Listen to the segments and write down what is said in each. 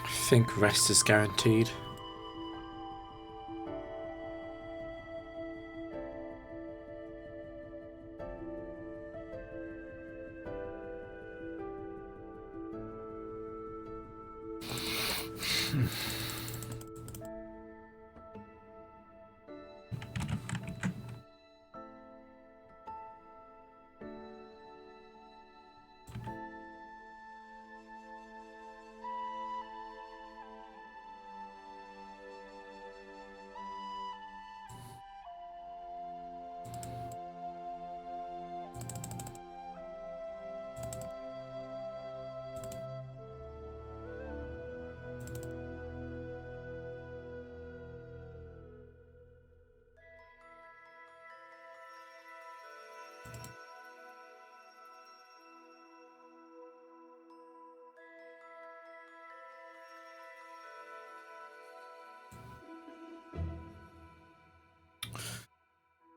I think rest is guaranteed.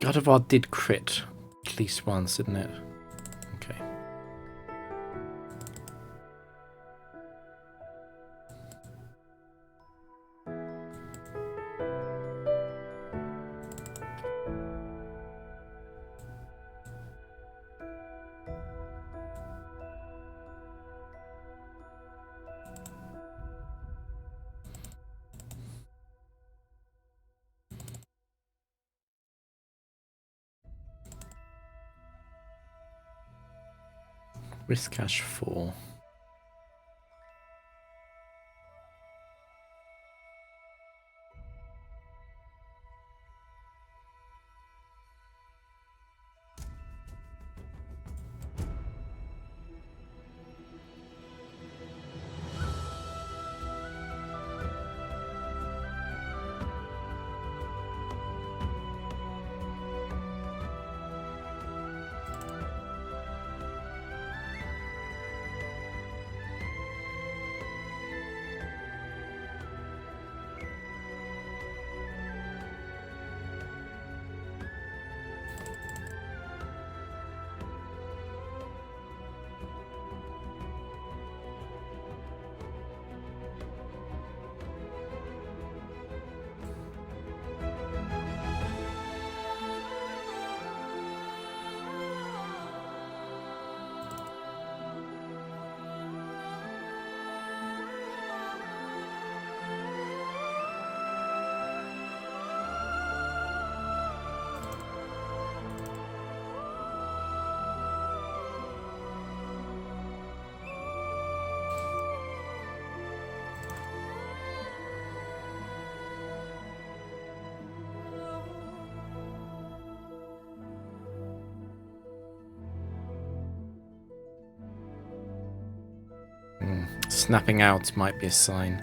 God of War did crit at least once, didn't it? Okay. Risk cash 4. Snapping out might be a sign.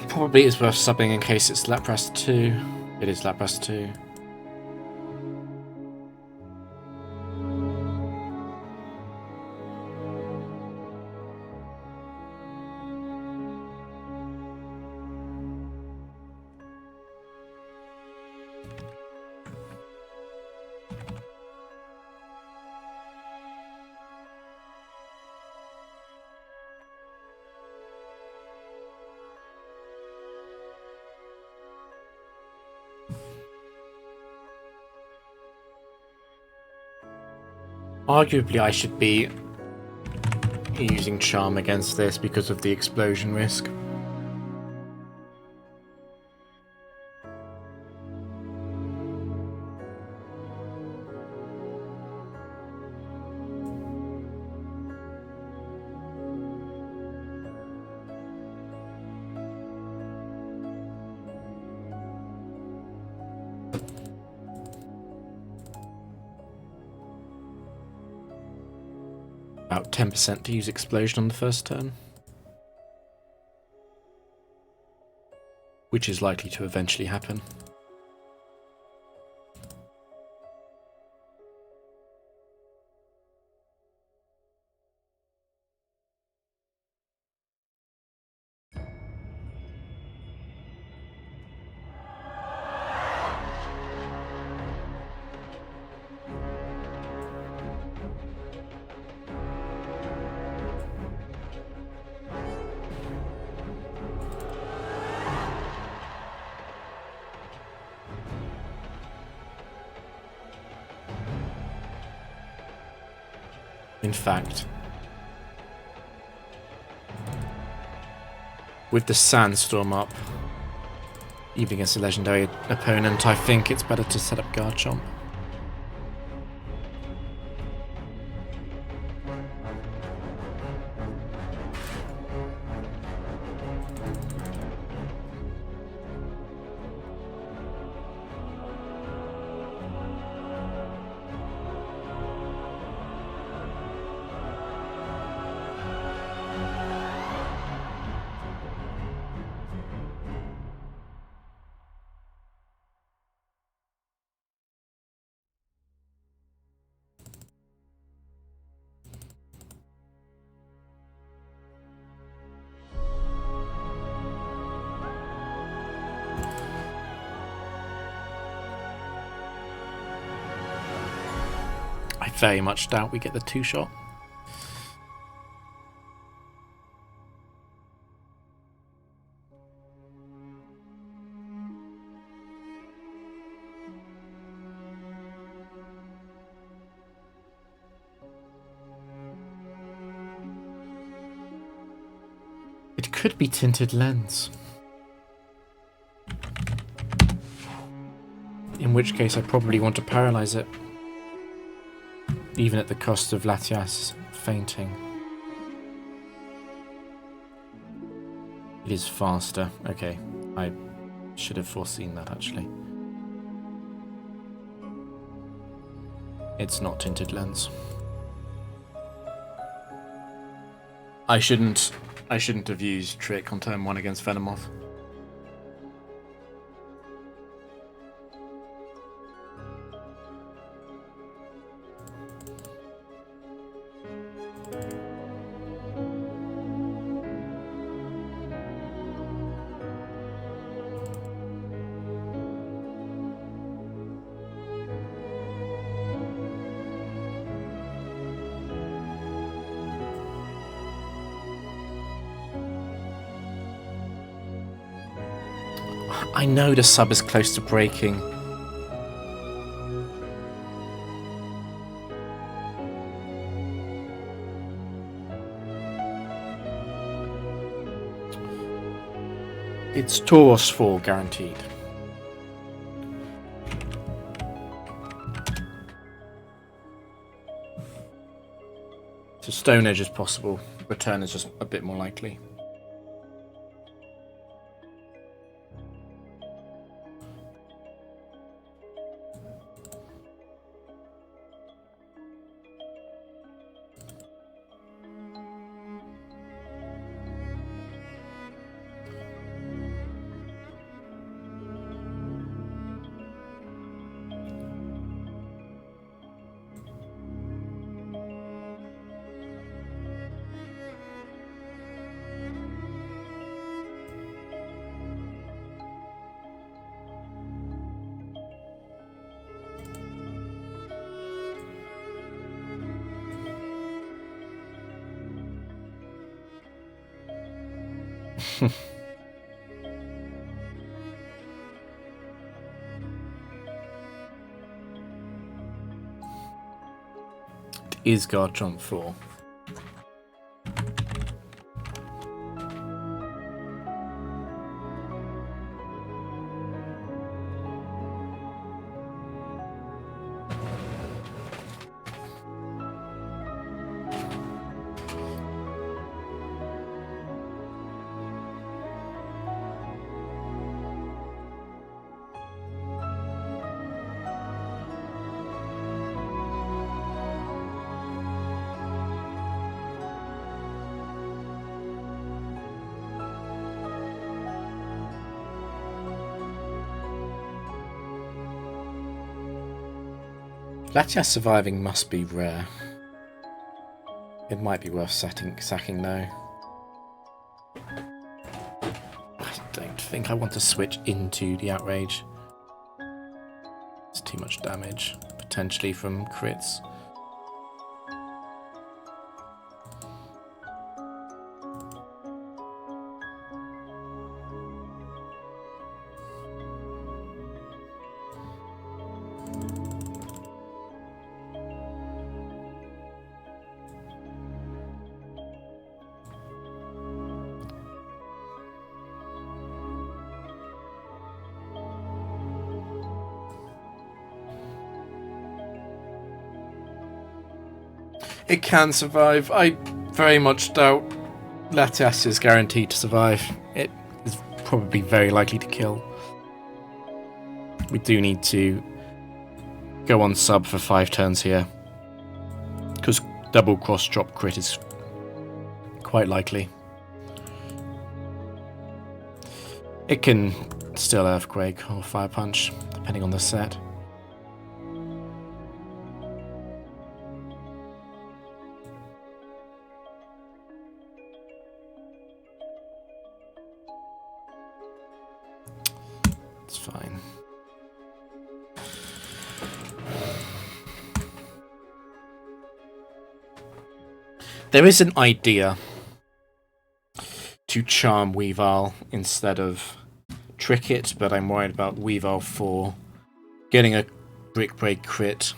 Probably is worth subbing in case it's Lapras 2. It is Lapras 2. Arguably, I should be using Charm against this because of the explosion risk. About 10% to use Explosion on the first turn, which is likely to eventually happen. In fact, with the Sandstorm up, even against a legendary opponent, I think it's better to set up Garchomp. I very much doubt we get the 2-shot. It could be Tinted Lens. In which case I probably want to paralyze it. Even at the cost of Latias fainting. It is faster. Okay, I should have foreseen that actually. It's not Tinted Lens. I shouldn't have used Trick on turn 1 against Venomoth. I know the sub is close to breaking. It's Tauros 4 guaranteed. So Stone Edge is possible. Return is just a bit more likely. Is Garchomp 4. Latias surviving must be rare. It might be worth sacking though. I don't think I want to switch into the Outrage. It's too much damage, potentially from crits. It can survive. I very much doubt Latias is guaranteed to survive. It is probably very likely to kill. We do need to go on sub for 5 turns here, because double cross drop crit is quite likely. It can still Earthquake or Fire Punch, depending on the set. It's fine. There is an idea to charm Weavile instead of trick it, but I'm worried about Weavile 4 getting a Brick Break crit.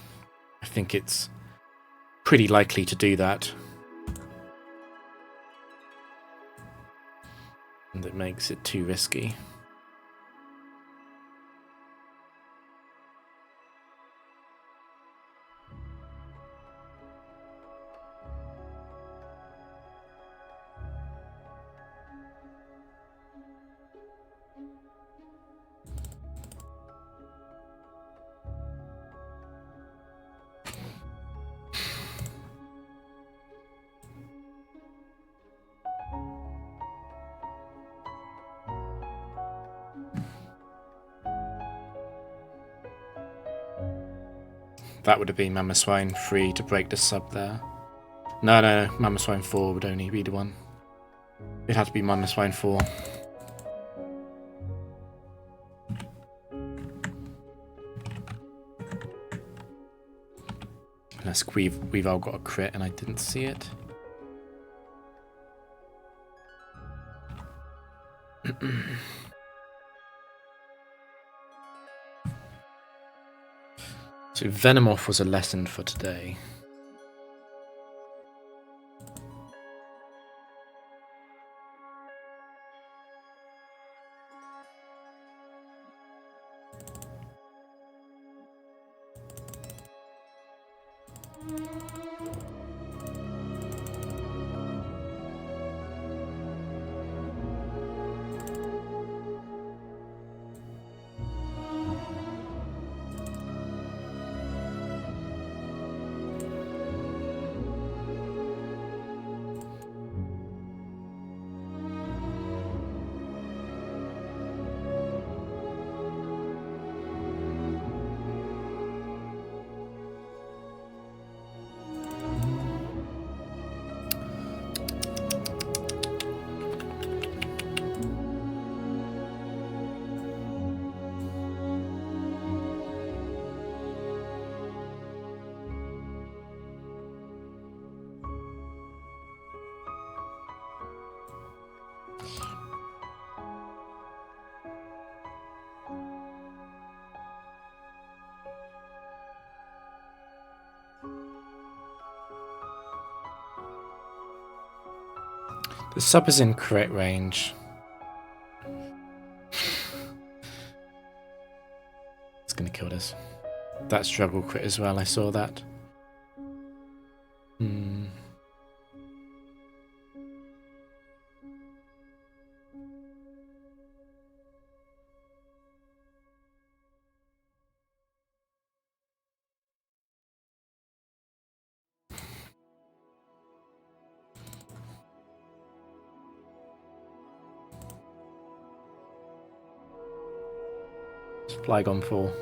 I think it's pretty likely to do that. And it makes it too risky. That would have been Mamoswine 3 to break the sub there. No, Mamoswine 4 would only be the one. It had to be Mamoswine 4. Unless Weavile got a crit and I didn't see it. So Venomoth was a lesson for today. The sub is in crit range. It's gonna kill this. That struggle crit as well, I saw that. Flygon 4.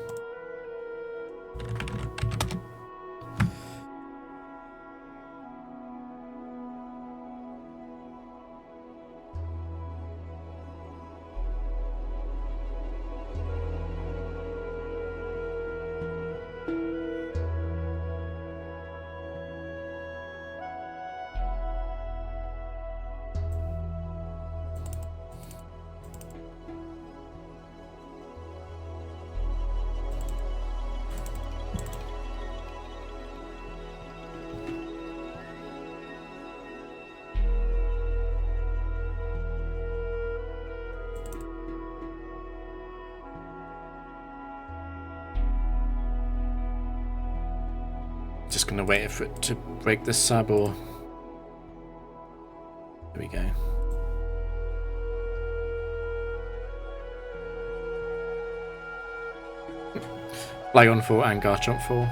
Just gonna wait for it to break the sub, or there we go. Flygon 4 and Garchomp 4.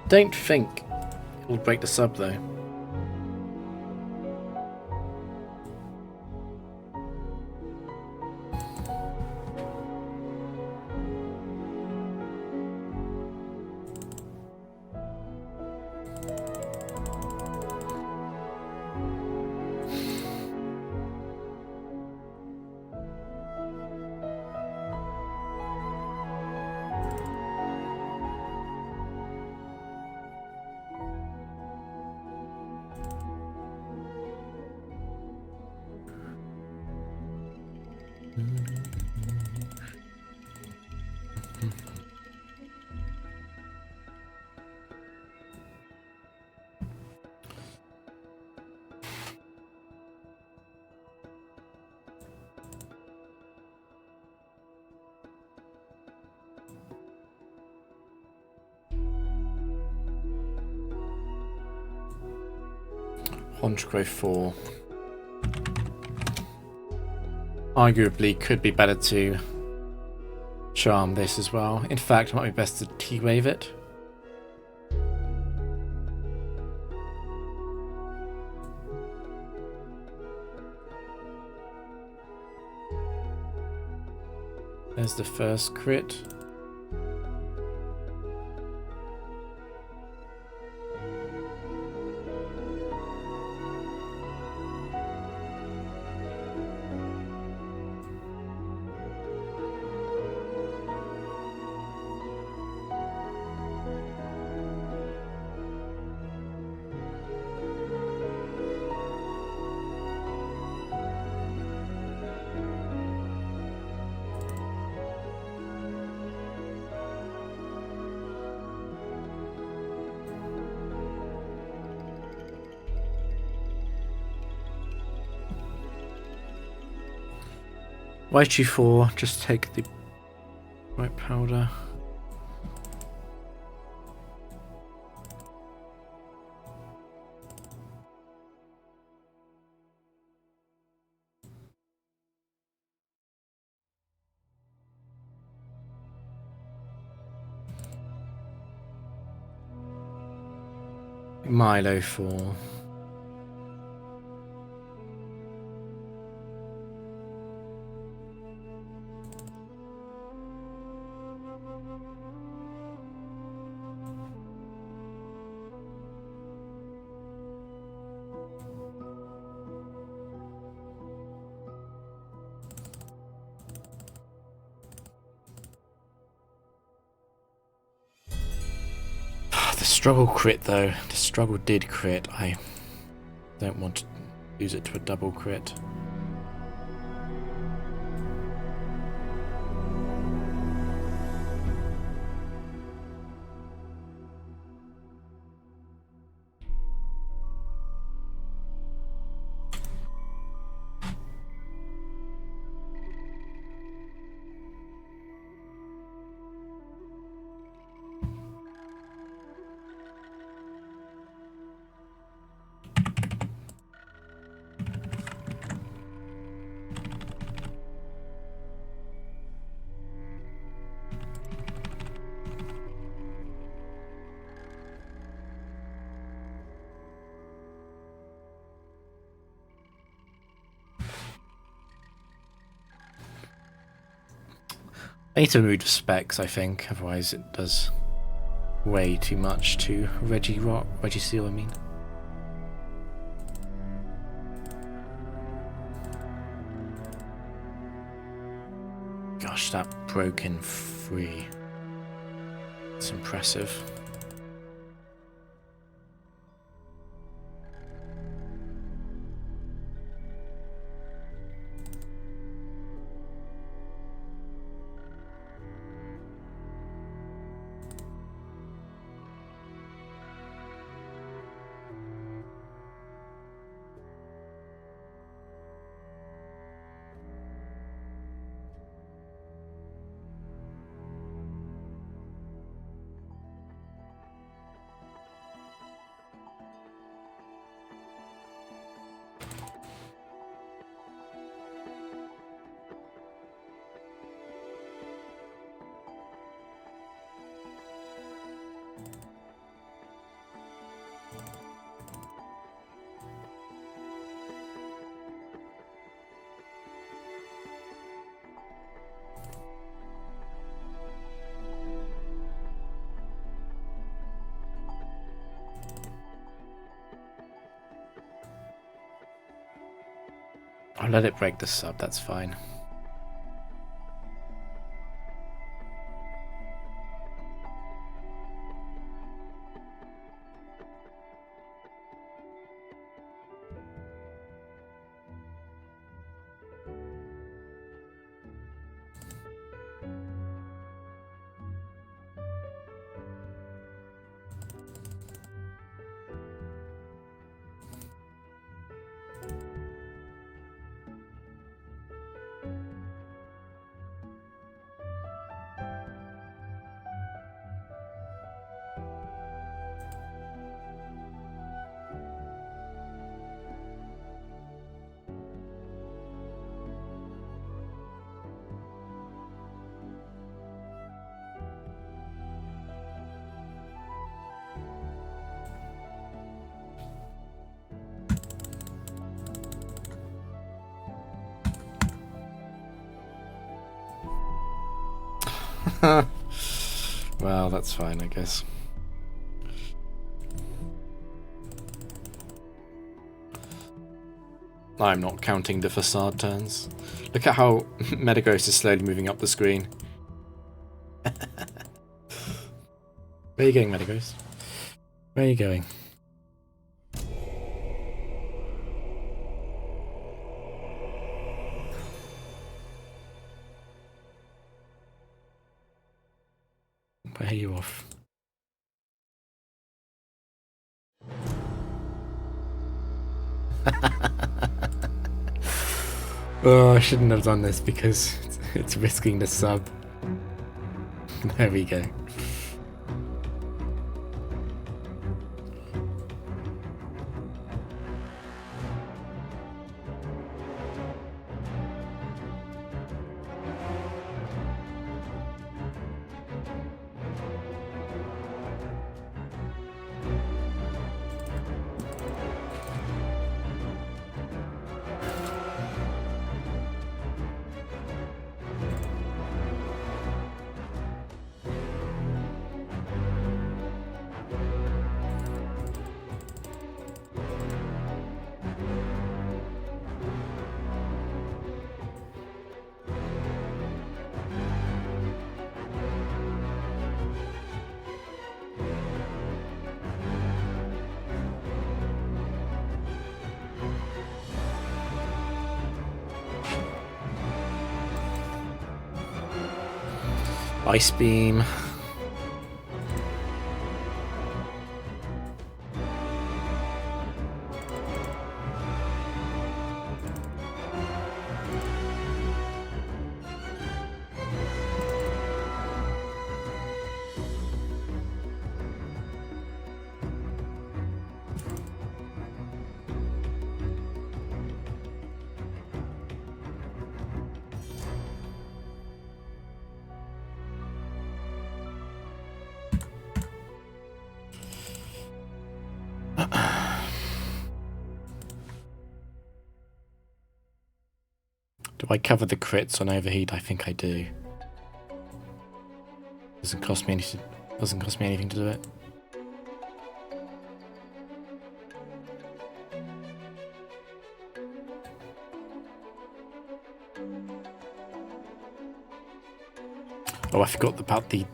Don't think it will break the sub though. Honchkrow 4. Arguably could be better to charm this as well. In fact, it might be best to T-Wave it. There's the first crit. White G4, just take the white powder. Milo 4. The struggle crit though. The struggle did crit. I don't want to use it to a double crit. I need to remove specs, I think, otherwise it does way too much to Registeel, I mean. Gosh, that broken free. It's impressive. I'll let it break the sub, that's fine. Well, that's fine, I guess. I'm not counting the facade turns. Look at how Metagross is slowly moving up the screen. Where are you going, Metagross? Where are you going? Where are you off? Oh, I shouldn't have done this because it's risking the sub. There we go. Ice beam. Do I cover the crits on overheat? I think I do. Doesn't cost me anything. Doesn't cost me anything to do it. Oh, I forgot about the.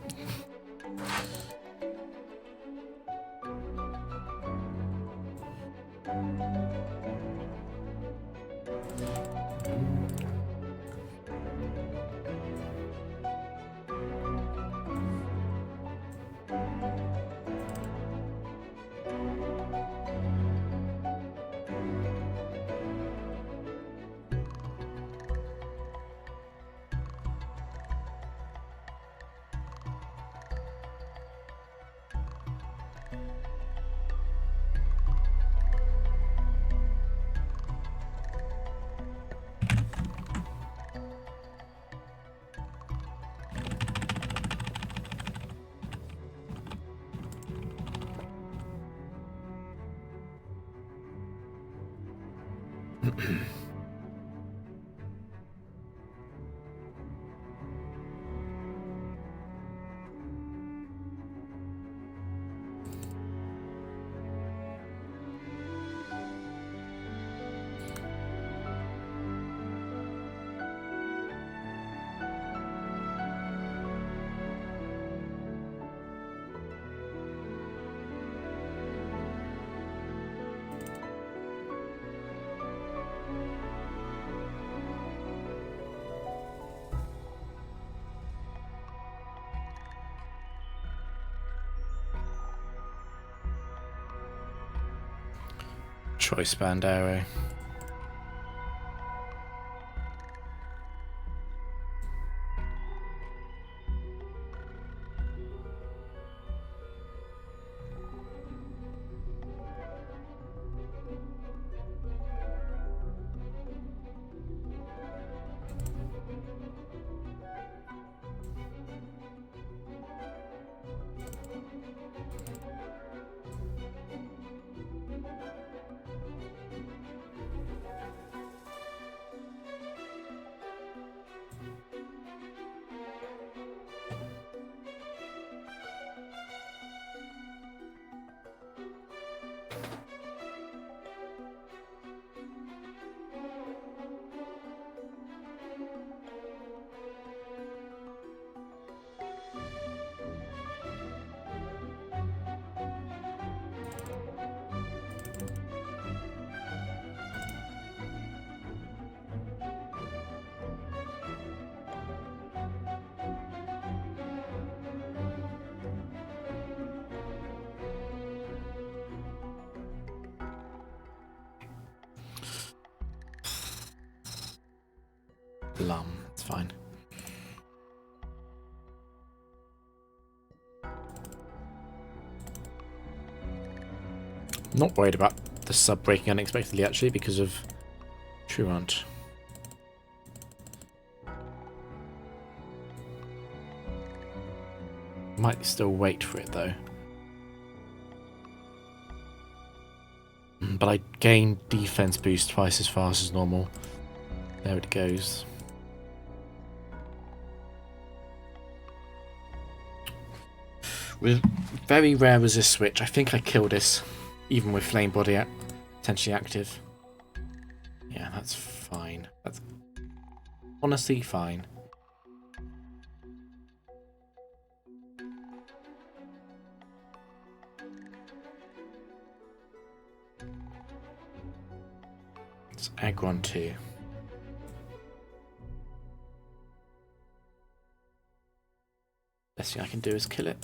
Choice band arrow. Blum. It's fine. Not worried about the sub breaking unexpectedly, actually, because of Truant. Might still wait for it, though. But I gain defense boost twice as fast as normal. There it goes. With very rare resist switch, I think I kill this, even with flame body potentially active. Yeah, that's fine. That's honestly fine. It's Aggron 2. Best thing I can do is kill it.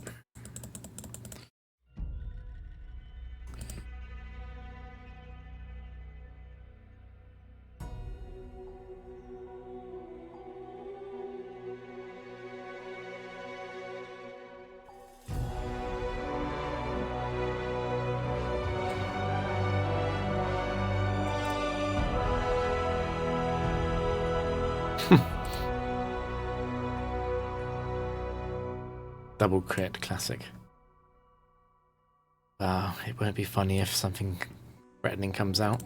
Double crit, classic. Wow, it won't be funny if something threatening comes out.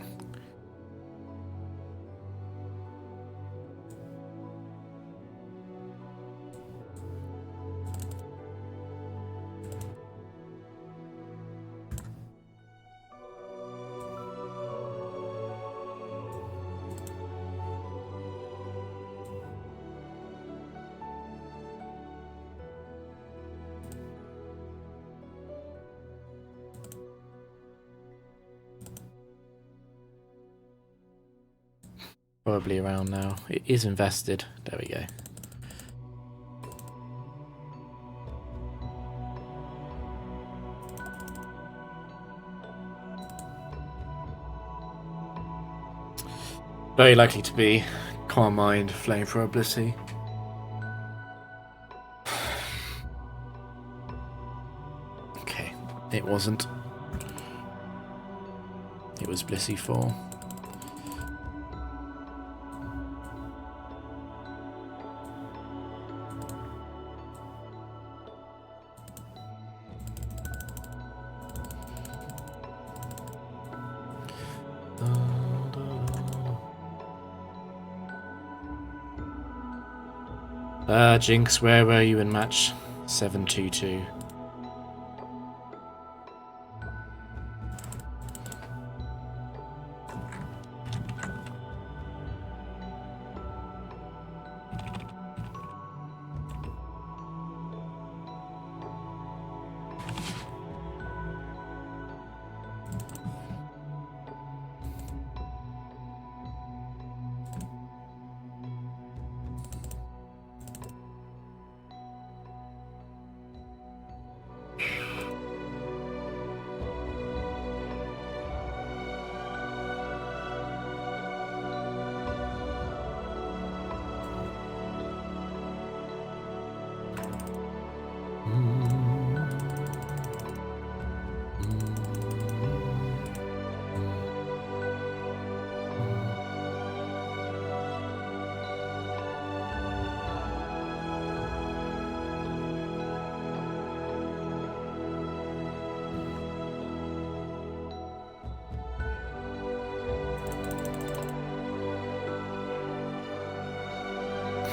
Probably around now. It is invested. There we go. Very likely to be Calm Mind, Flamethrower, Blissey. Okay, it wasn't. It was Blissey 4. Jinx, where were you in match 722?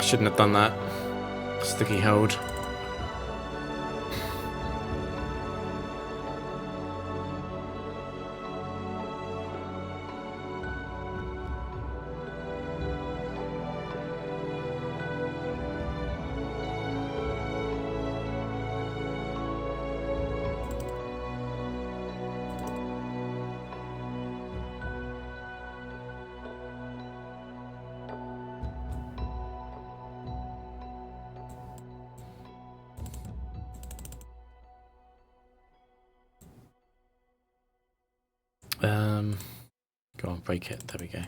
Shouldn't have done that. Sticky hold. Go on, break it. There we go.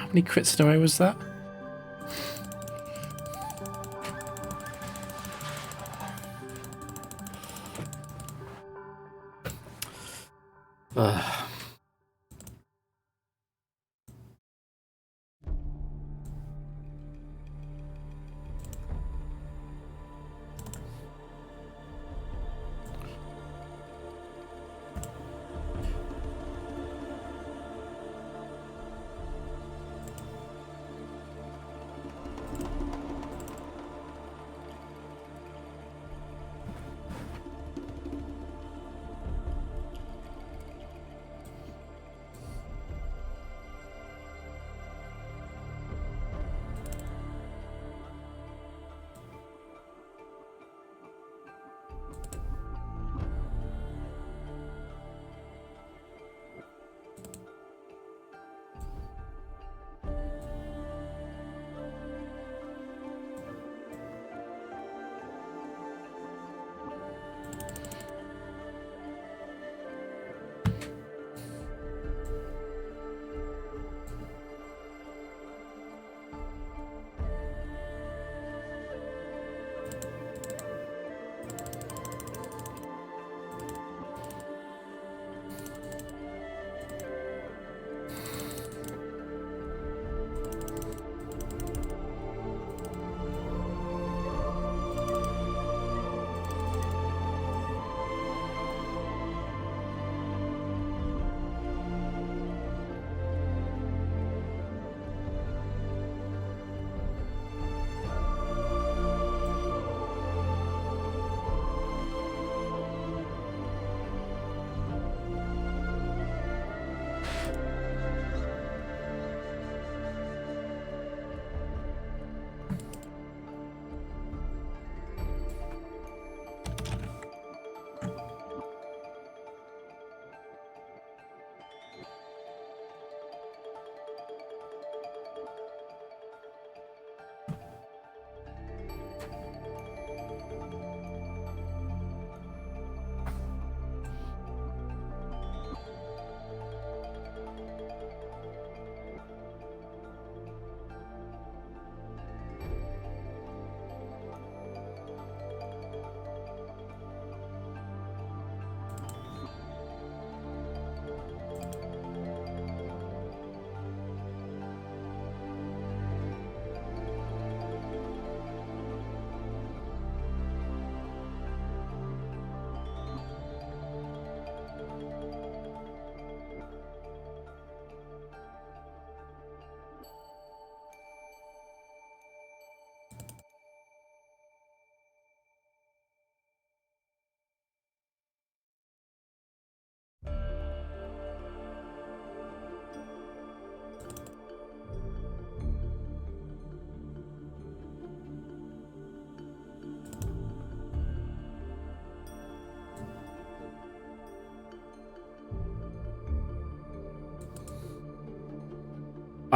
How many crits in a row was that? Ugh.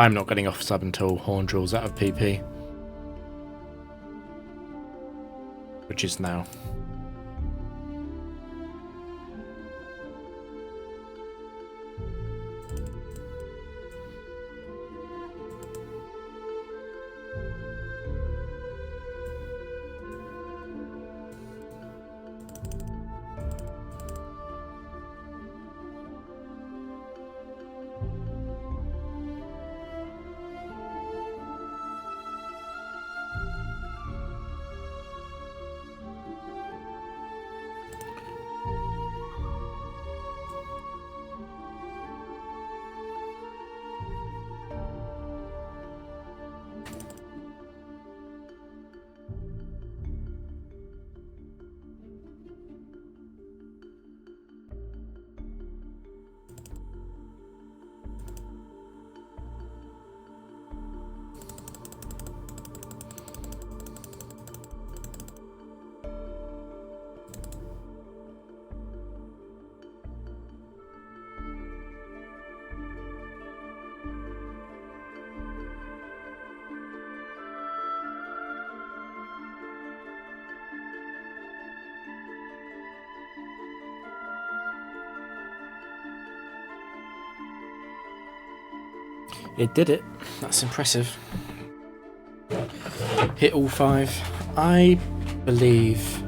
I'm not getting off sub until Horn draws out of PP. Which is now. It did it. That's impressive. Hit all 5. I believe...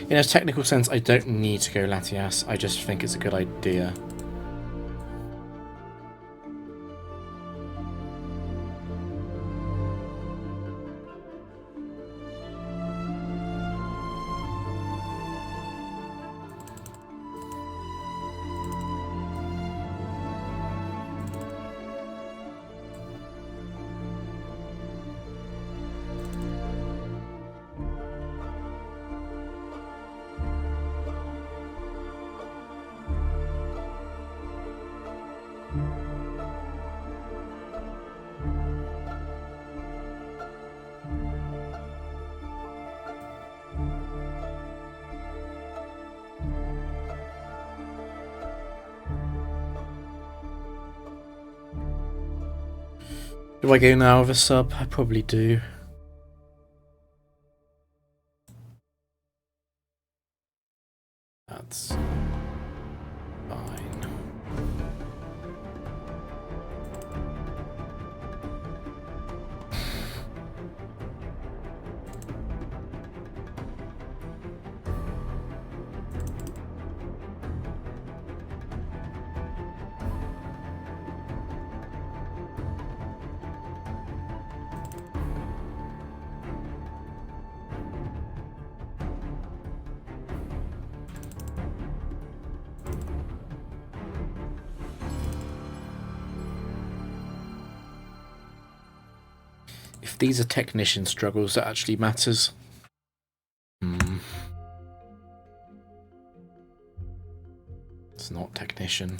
In a technical sense, I don't need to go Latias. I just think it's a good idea. Do I go now with a sub? I probably do. That's fine. If these are technician struggles, that actually matters. It's not technician.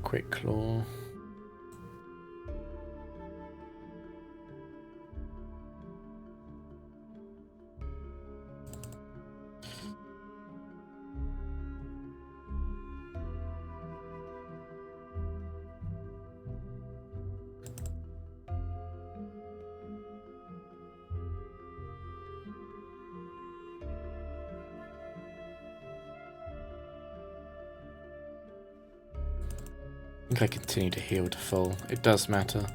Quick claw. I think I continue to heal to full. It does matter.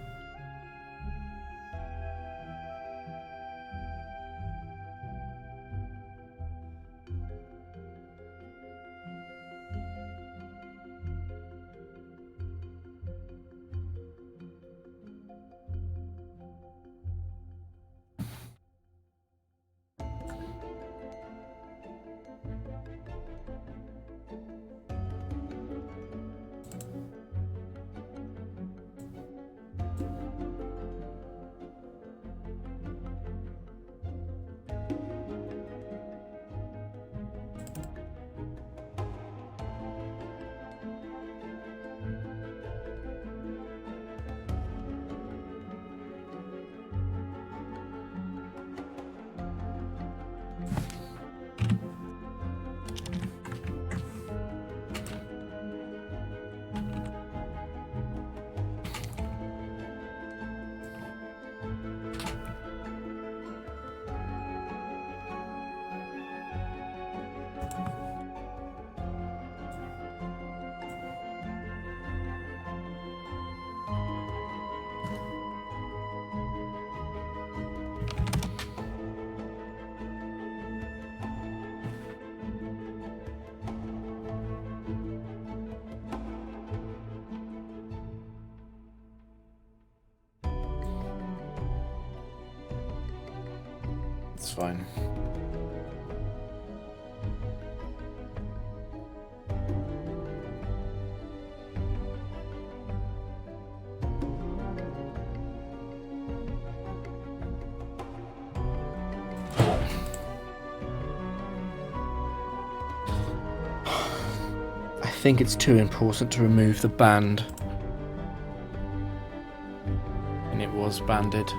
It's fine. I think it's too important to remove the band. was banded.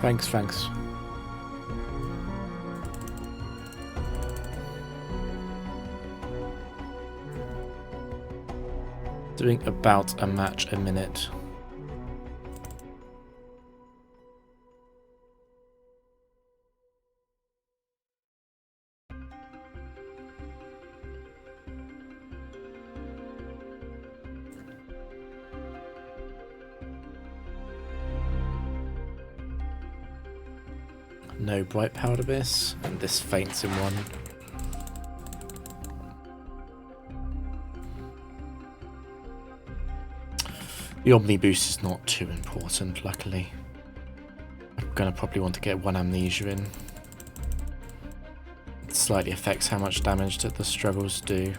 Thanks. Doing about a match a minute. No bright powder abyss, and this faints in one. The Omni boost is not too important, luckily. I'm gonna probably want to get one amnesia in. It slightly affects how much damage that the struggles do.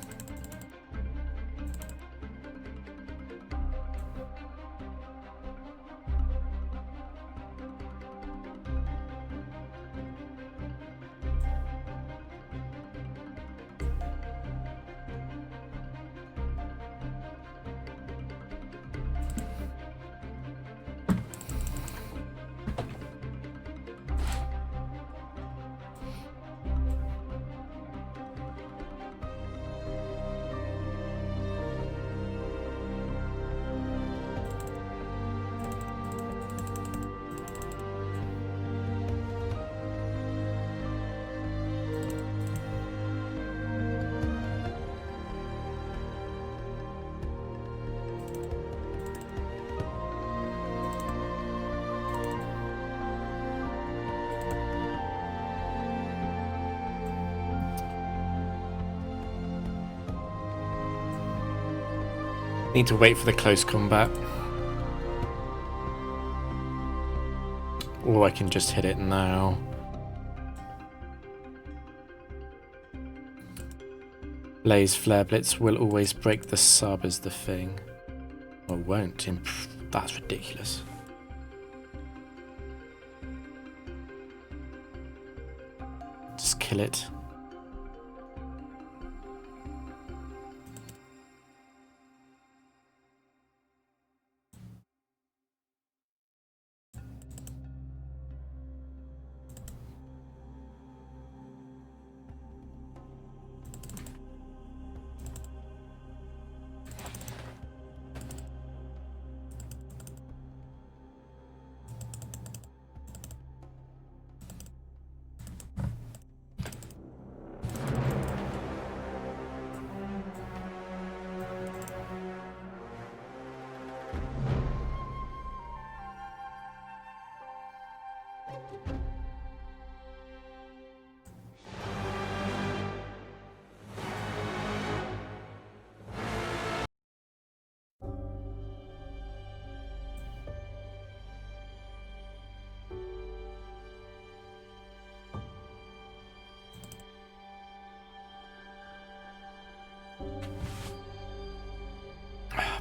Need to wait for the close combat. Or I can just hit it now. Blaze Flare Blitz will always break the sub is the thing. Or won't. That's ridiculous. Just kill it.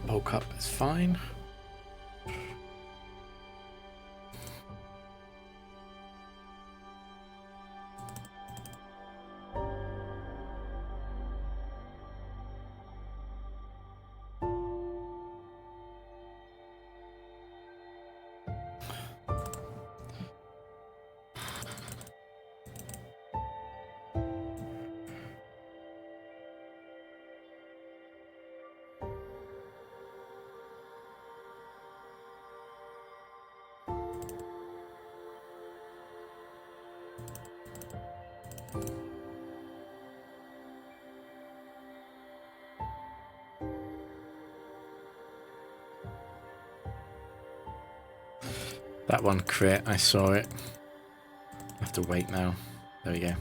Bulk up is fine. That one crit, I saw it. I have to wait now. There we go.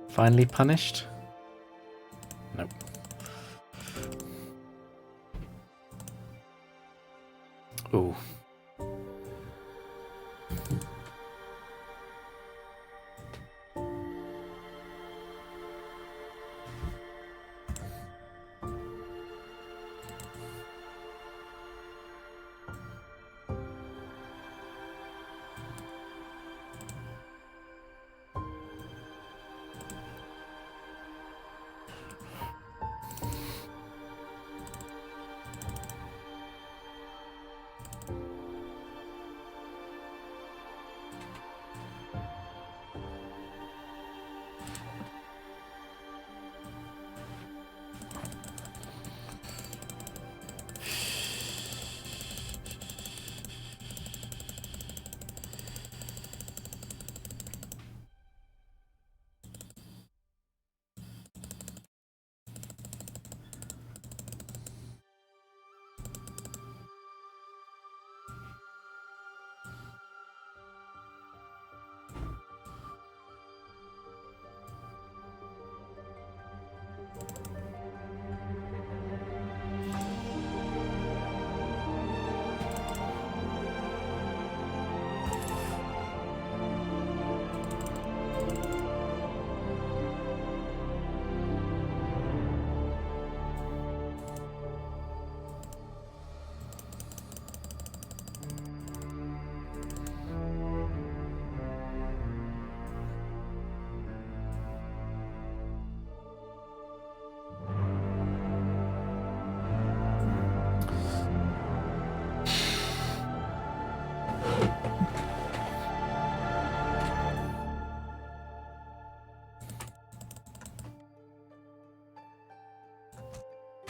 Finally punished? Nope. Ooh.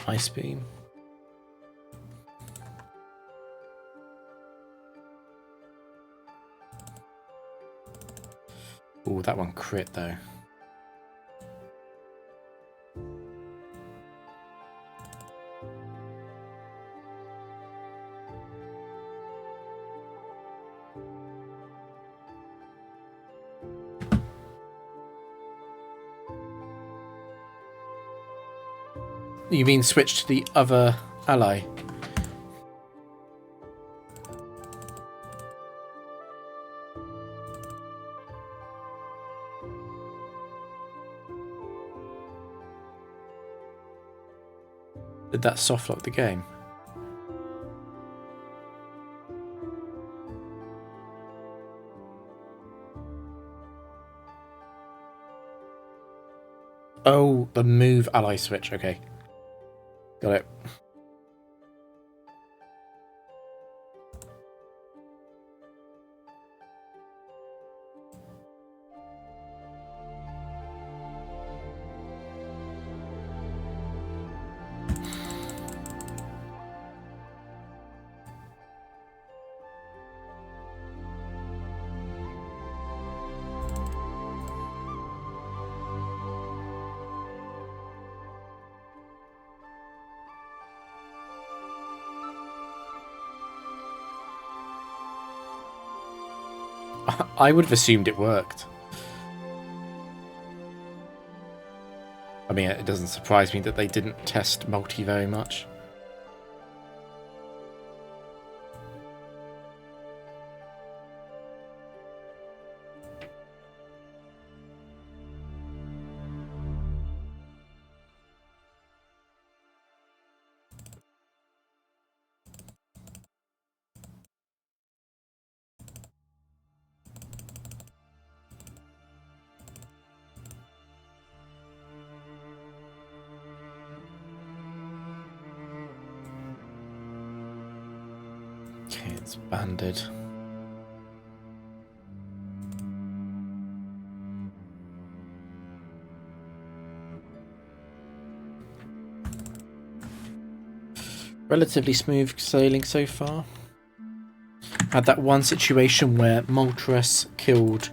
Ice beam. Ooh, that one crit though. You mean switch to the other ally? Did that softlock the game? Oh, the move ally switch. Okay. Got it. I would have assumed it worked. I mean, it doesn't surprise me that they didn't test multi very much. Okay, it's banded. Relatively smooth sailing so far. Had that one situation where Moltres killed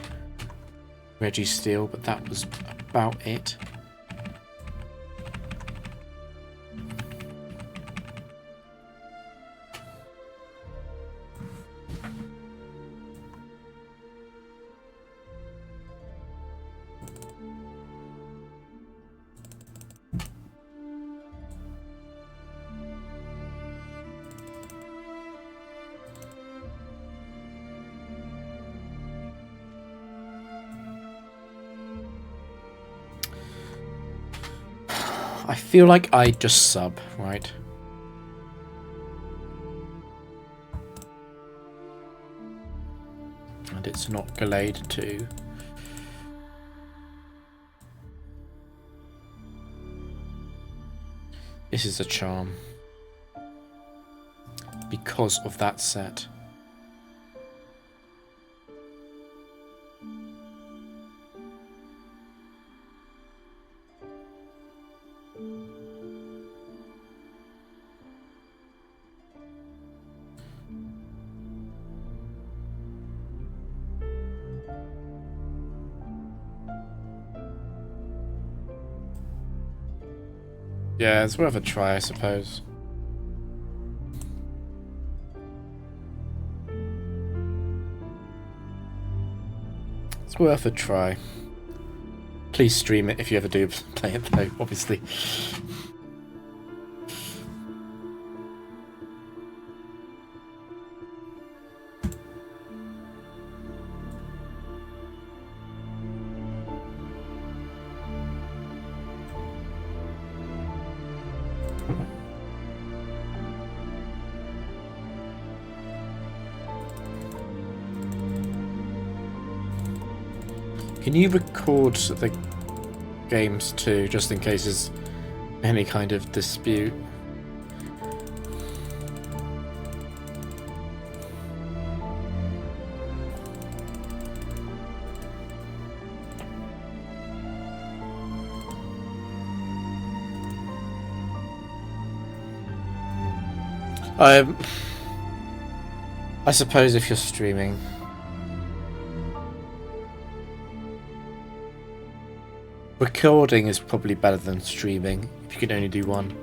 Registeel, but that was about it. I feel like I just sub, right? And it's not Gallade 2. This is a charm. Because of that set. Yeah, it's worth a try, I suppose. It's worth a try. Please stream it if you ever do play it, though, obviously. Can you record the games too, just in case there's any kind of dispute? I suppose if you're streaming. Recording is probably better than streaming, if you can only do one.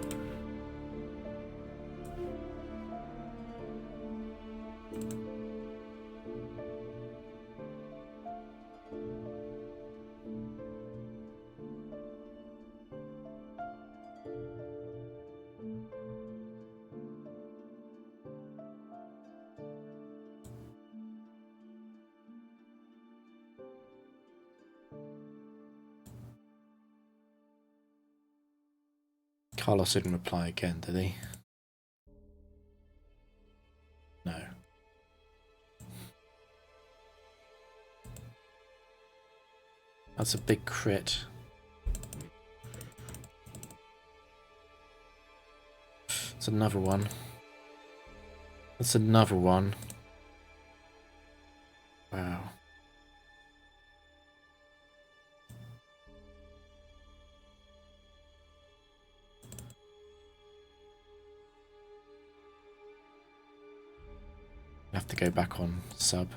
Carlos didn't reply again, did he? No. That's a big crit. That's another one. That's another one. Wow. I have to go back on sub.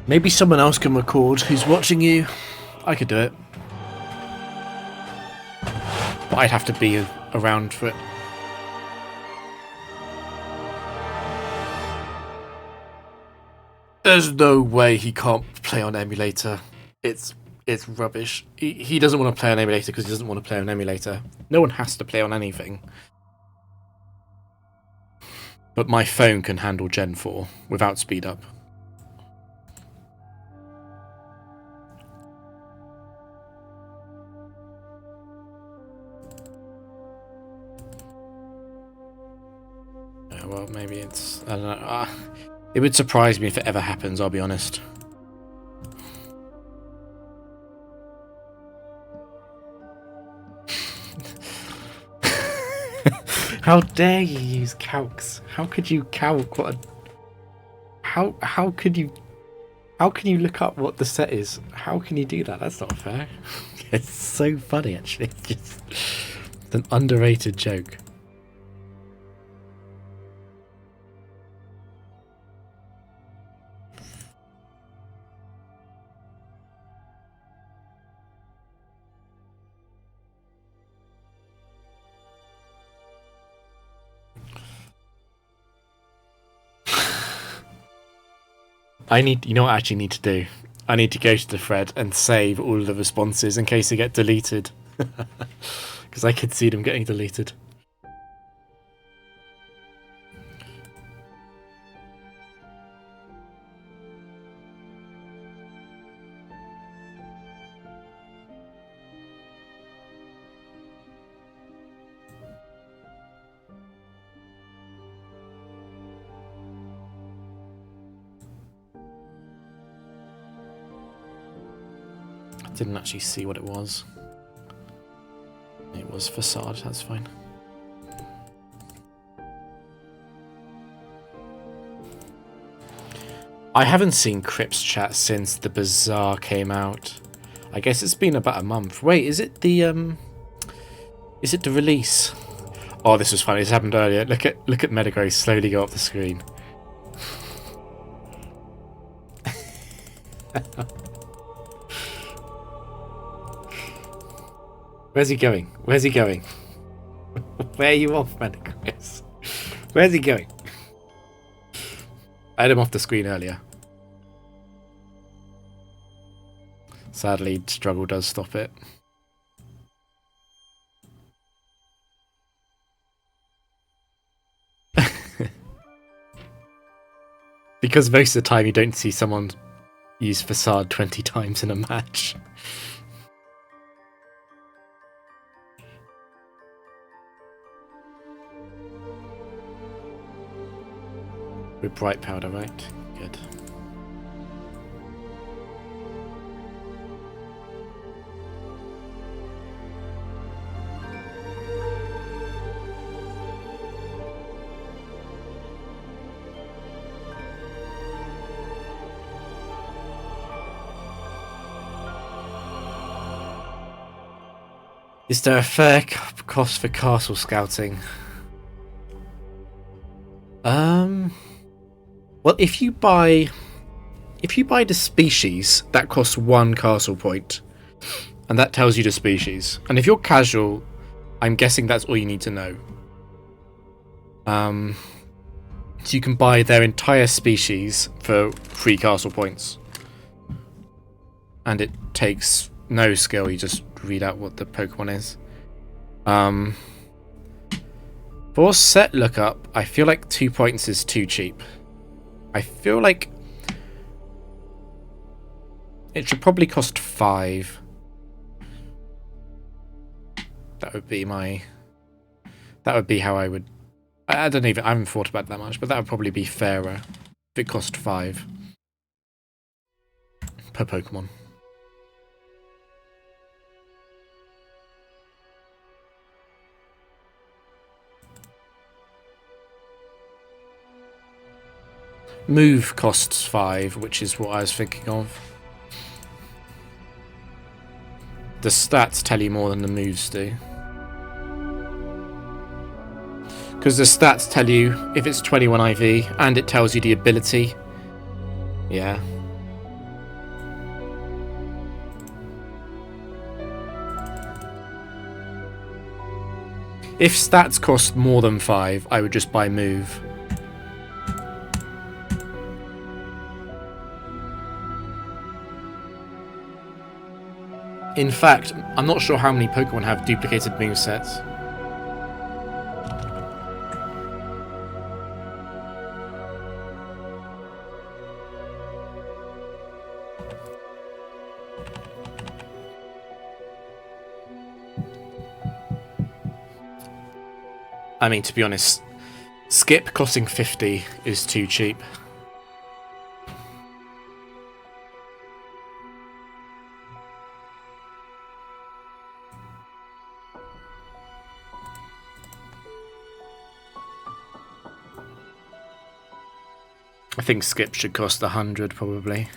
Maybe someone else can record who's watching you. I could do it. But I'd have to be around for it. There's no way he can't play on emulator. It's rubbish. He doesn't want to play on emulator because he doesn't want to play on emulator. No one has to play on anything. But my phone can handle Gen 4 without speed up. Well, maybe it's... I don't know. It would surprise me if it ever happens, I'll be honest. How dare you use calcs? How could you calc what a... How could you... How can you look up what the set is? How can you do that? That's not fair. It's so funny, actually. It's an underrated joke. You know what I actually need to do? I need to go to the thread and save all of the responses in case they get deleted. Because I could see them getting deleted. Didn't actually see what it was. It was facade, that's fine. I haven't seen Crypt's chat since the Bazaar came out. I guess it's been about a month. Wait, is it the release? Oh, this was funny. This happened earlier. Look at Metagross slowly go up the screen. Where's he going? Where's he going? Where are you off, Metagross? Where's he going? I had him off the screen earlier. Sadly, struggle does stop it. Because most of the time you don't see someone use Facade 20 times in a match. With Bright Powder, right? Good. Is there a fair cost for castle scouting? Well, if you buy the species, that costs 1 castle point, and that tells you the species. And if you're casual, I'm guessing that's all you need to know. So you can buy their entire species for 3 castle points, and it takes no skill. You just read out what the Pokemon is. For set lookup, I feel like 2 points is too cheap. I feel like it should probably cost 5. That would be how I would. I haven't thought about it that much, but that would probably be fairer if it cost 5 per Pokemon. Move costs 5, which is what I was thinking of. The stats tell you more than the moves do. Because the stats tell you if it's 21 IV, and it tells you the ability. Yeah. If stats cost more than 5, I would just buy move. In fact, I'm not sure how many Pokemon have duplicated movesets. I mean, to be honest, Skip costing 50 is too cheap. I think Skip should cost 100 probably.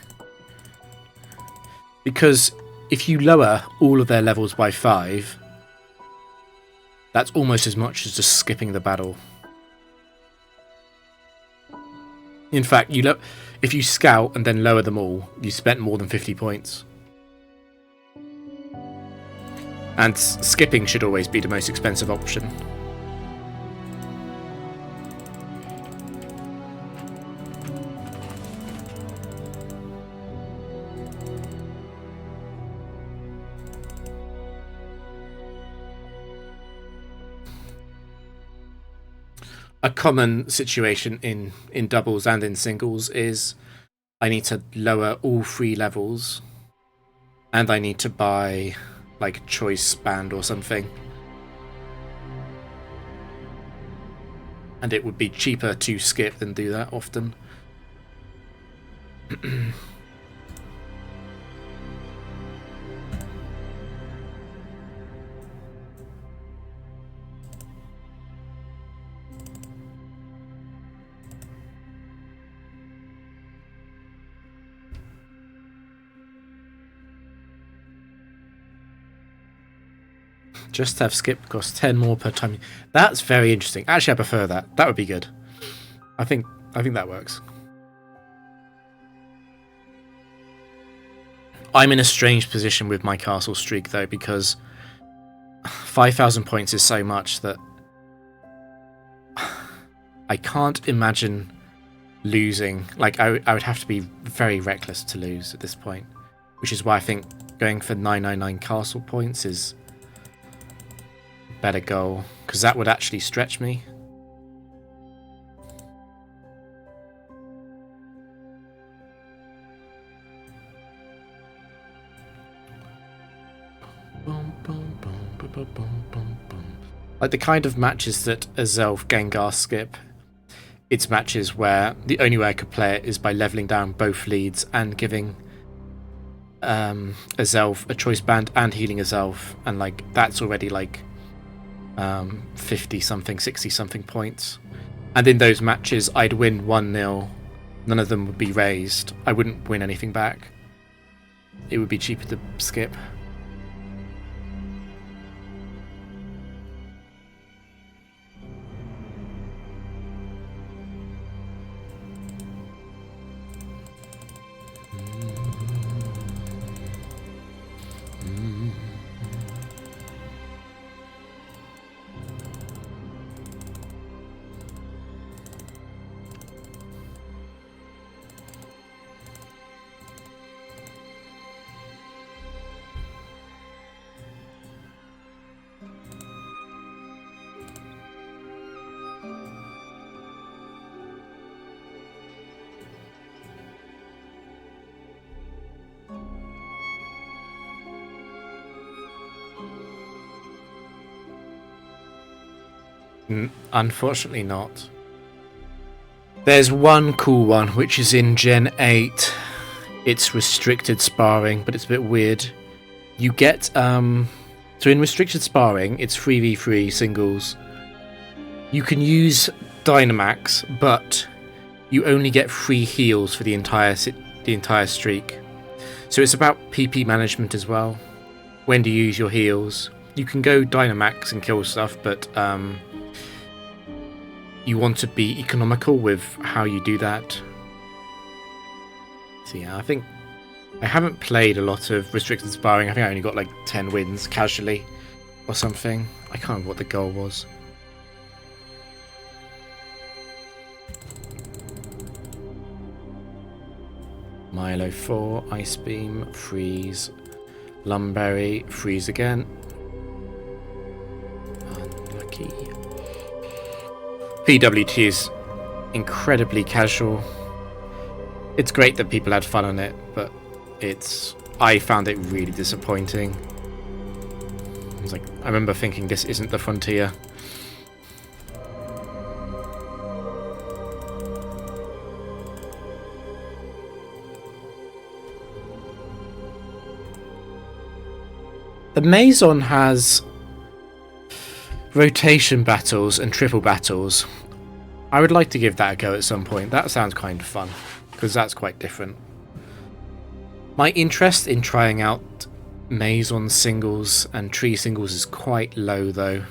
Because if you lower all of their levels by 5, that's almost as much as just skipping the battle. In fact, if you scout and then lower them all, you spent more than 50 points. And skipping should always be the most expensive option. a common situation in doubles and in singles is I need to lower all 3 levels, and I need to buy like a choice band or something. And it would be cheaper to skip than do that often. Just have skip cost 10 more per time. That's very interesting. Actually, I prefer that. That would be good. I think that works. I'm in a strange position with my castle streak though, because 5,000 points is so much that I can't imagine losing. Like I would have to be very reckless to lose at this point, which is why I think going for 999 castle points is a better goal, because that would actually stretch me. Like the kind of matches that Azelf Gengar skip, it's matches where the only way I could play it is by leveling down both leads and giving Azelf a choice band and healing Azelf, and like that's already like 50 something, 60 something points. And in those matches I'd win 1-0, none of them would be raised, I wouldn't win anything back. It would be cheaper to skip. Unfortunately not. There's one cool one which is in Gen 8. It's restricted sparring, but it's a bit weird. You get so in restricted sparring it's 3v3 singles. You can use Dynamax, but you only get 3 heals for the entire streak. So it's about PP management as well. When to use your heals. You can go Dynamax and kill stuff, but you want to be economical with how you do that. So yeah, I think I haven't played a lot of restricted sparring. I think I only got like 10 wins casually or something. I can't remember what the goal was. Milo 4, Ice Beam, Freeze, Lumberry, Freeze again. Unlucky. PWT is incredibly casual. It's great that people had fun on it, but I found it really disappointing. I remember thinking this isn't the frontier. The Maison has rotation battles and triple battles. I would like to give that a go at some point. That sounds kind of fun, because that's quite different. My interest in trying out Maison singles and tree singles is quite low though.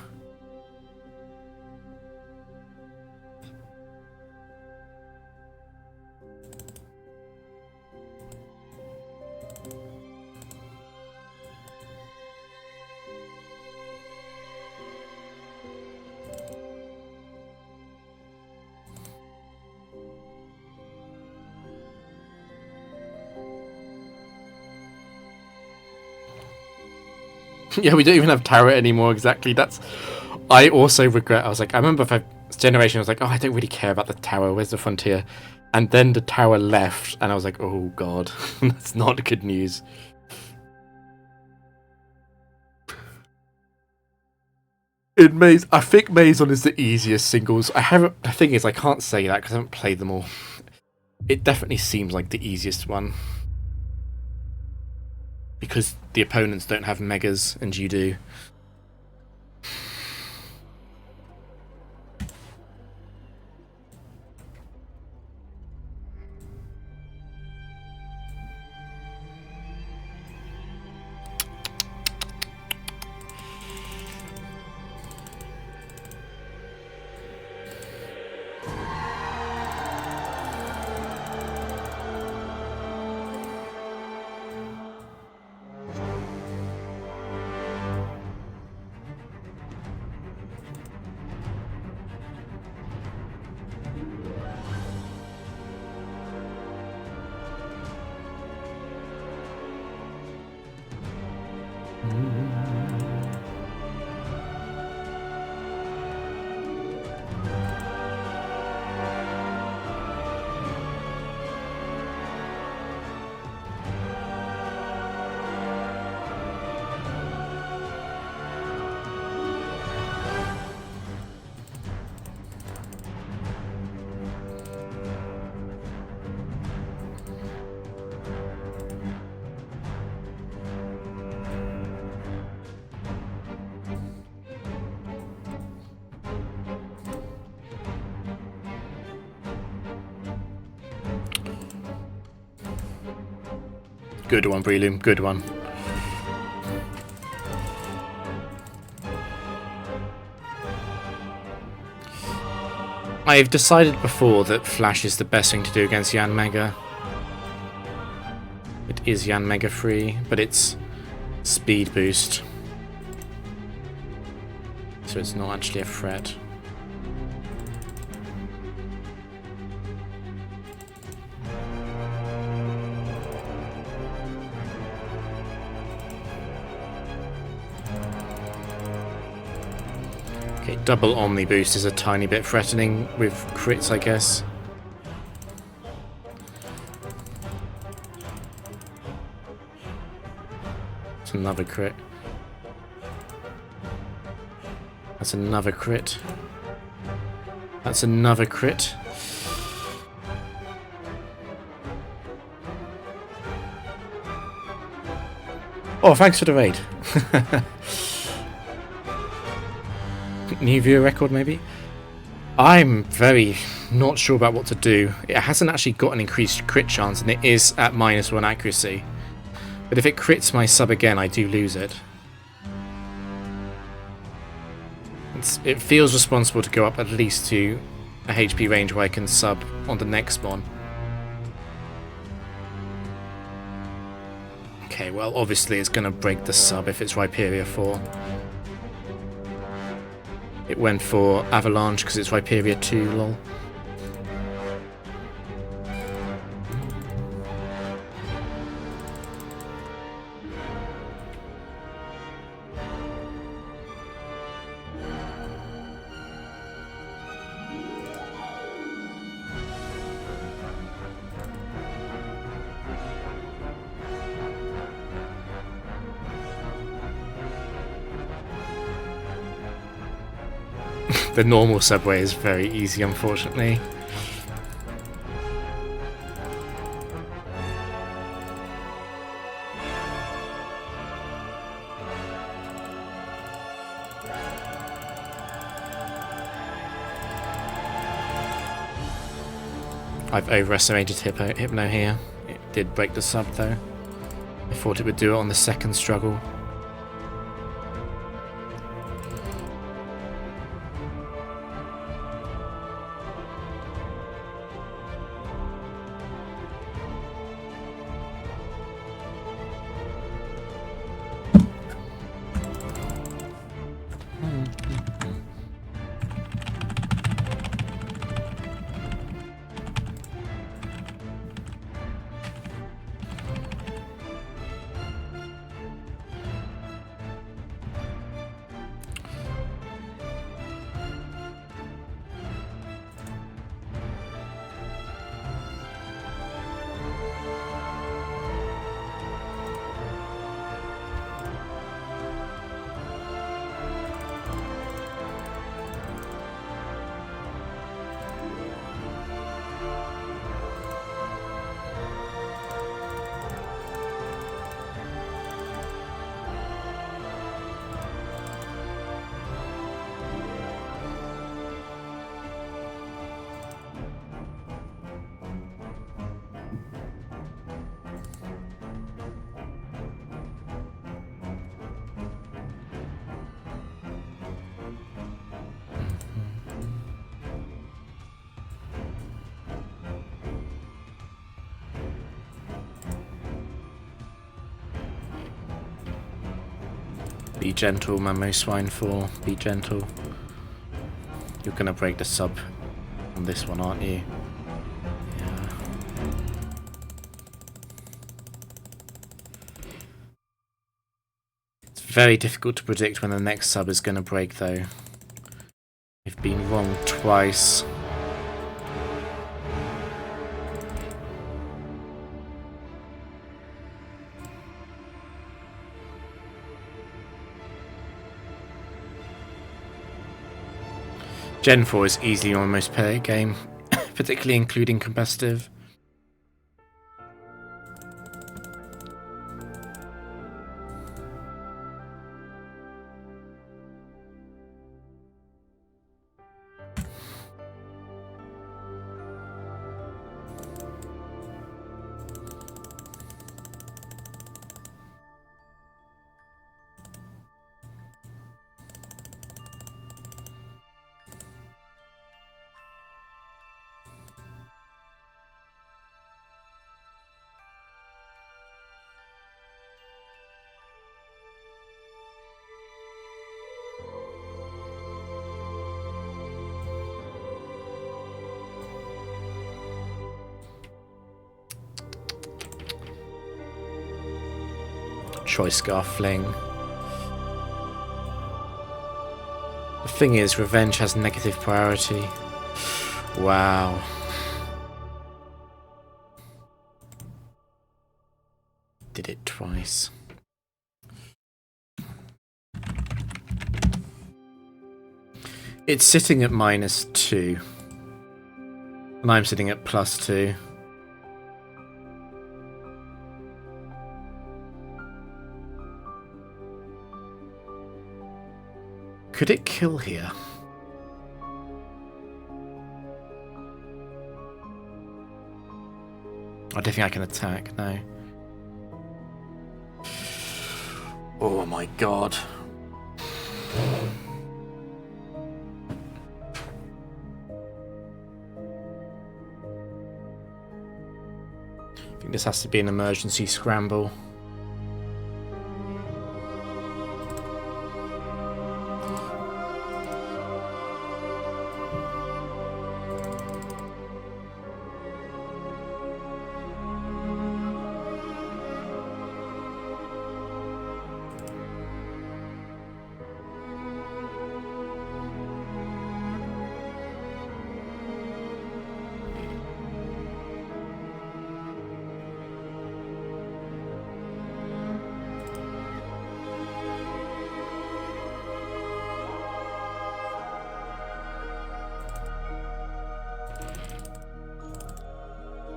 Yeah, we don't even have Tarot anymore, exactly. I also regret, I remember Generation, I was like, oh, I don't really care about the tower. Where's the frontier? And then the tower left, and I was like, oh god, that's not good news. In Maze, I think Maison is the easiest singles. I haven't. The thing is, I can't say that because I haven't played them all. It definitely seems like the easiest one because the opponents don't have megas and you do. Good one, Breloom. Good one. I've decided before that Flash is the best thing to do against Yanmega. It is Yanmega free, but it's speed boost. So it's not actually a threat. Okay, double Omni boost is a tiny bit threatening with crits, I guess. It's another crit. That's another crit. That's another crit. Oh, thanks for the raid. New viewer record, maybe? I'm very not sure about what to do. It hasn't actually got an increased crit chance, and it is at -1 accuracy. But if it crits my sub again, I do lose it. It feels responsible to go up at least to a HP range where I can sub on the next one. Okay, well, obviously it's going to break the sub if it's Rhyperia 4. It went for Avalanche because it's Rhyperia 2, lol. The normal subway is very easy, unfortunately. I've overestimated Hypno here. It did break the sub though. I thought it would do it on the second struggle. Be gentle, Mamoswine 4. Be gentle. You're gonna break the sub on this one, aren't you? Yeah. It's very difficult to predict when the next sub is gonna break, though. We've been wrong twice. Gen 4 is easily my most played game, particularly including competitive. Choice Scarfling. The thing is, revenge has negative priority. Wow. Did it twice. It's sitting at -2. And I'm sitting at +2. Could it kill here? I don't think I can attack, no. Oh my god. I think this has to be an emergency scramble.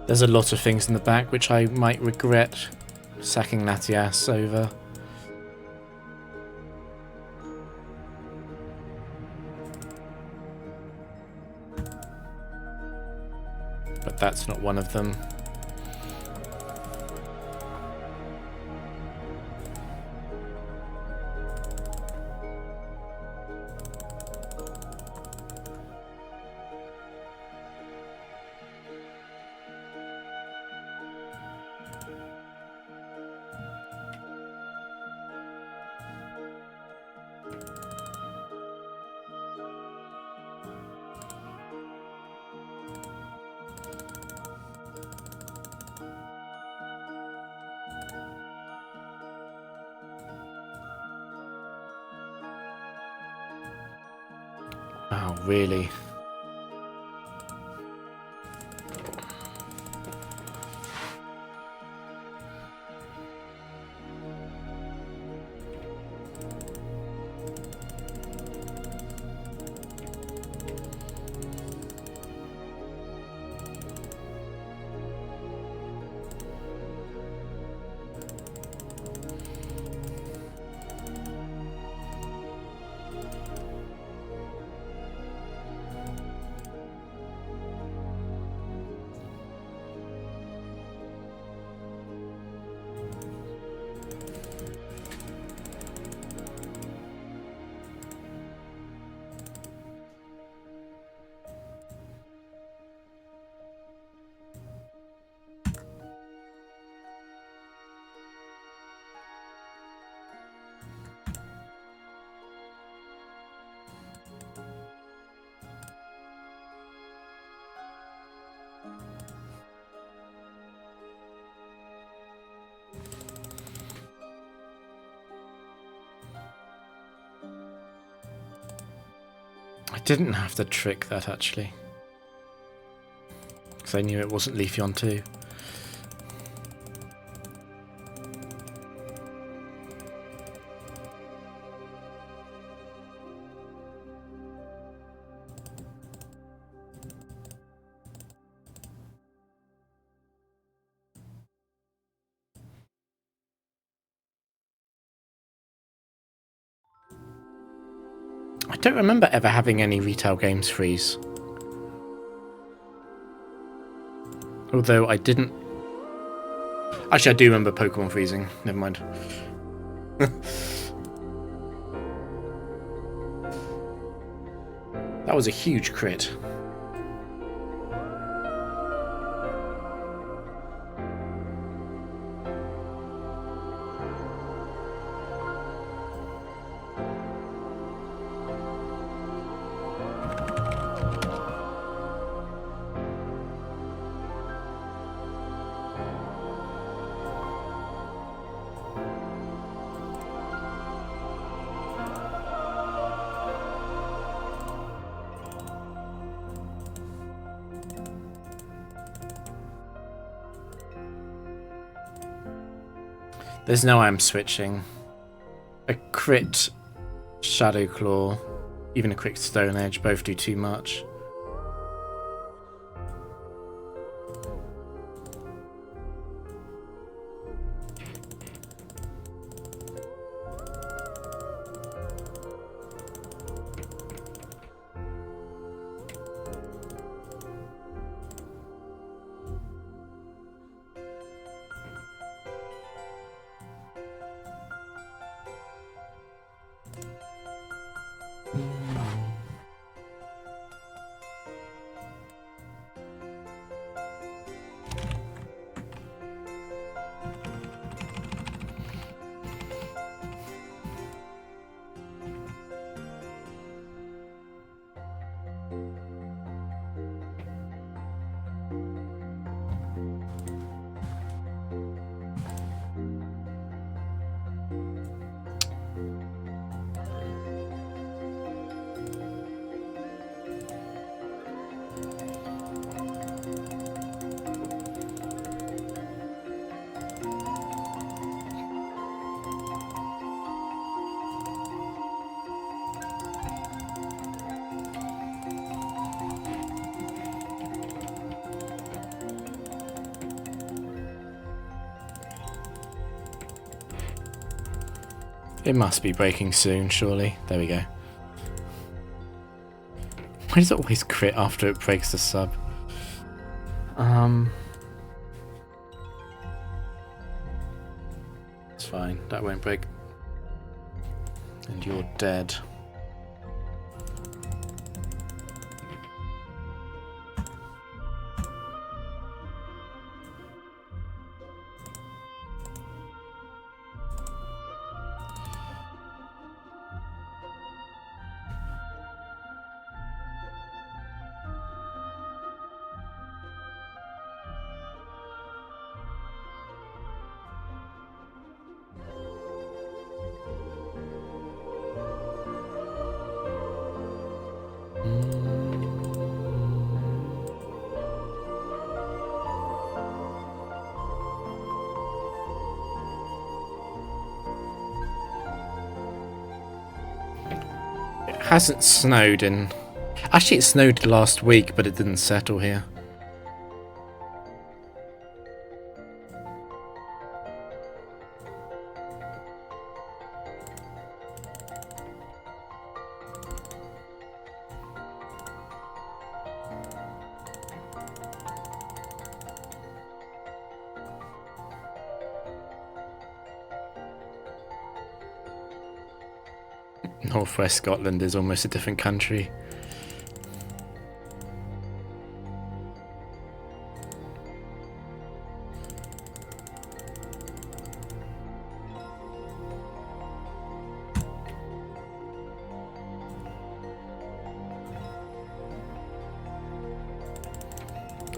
There's a lot of things in the back which I might regret sacking Latias over. But that's not one of them. Wow, really? I didn't have to trick that, actually. Because I knew it wasn't Leafeon 2. I don't remember ever having any retail games freeze. Although I didn't... Actually, I do remember Pokemon freezing. Never mind. That was a huge crit. There's no I'm switching. A crit Shadow Claw, even a quick Stone Edge, both do too much. It must be breaking soon, surely. There we go. Why does it always crit after it breaks the sub? It's fine. That won't break. And you're dead. Hasn't snowed in... Actually, it snowed last week, but it didn't settle here. Northwest Scotland is almost a different country.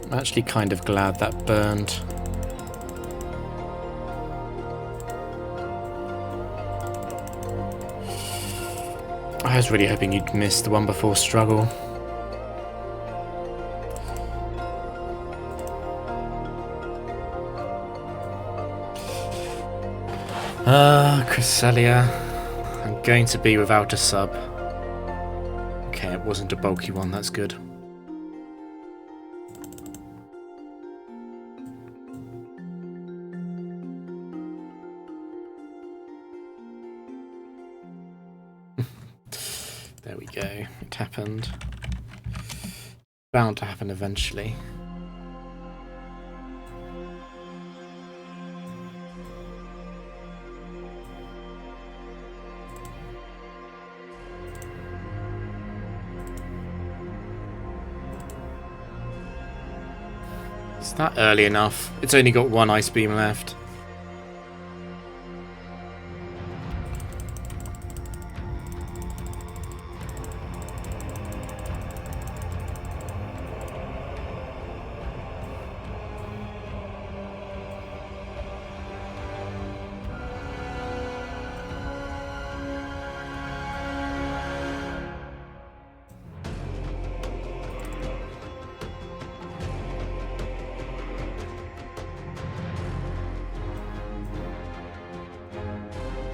I'm actually kind of glad that burned. I was really hoping you'd miss the one before struggle. Cresselia. I'm going to be without a sub. Okay, it wasn't a bulky one, that's good. There we go. It happened. Bound to happen eventually. Is that early enough? It's only got one ice beam left.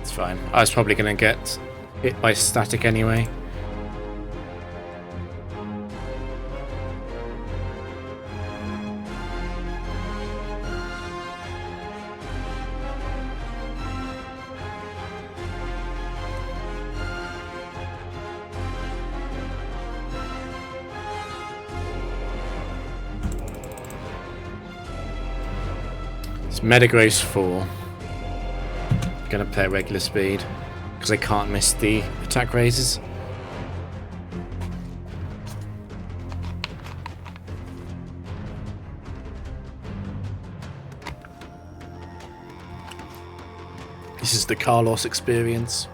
Fine. I was probably going to get hit by static anyway. It's Metagross 4. Gonna play at regular speed because I can't miss the attack raises. This is the Carlos experience.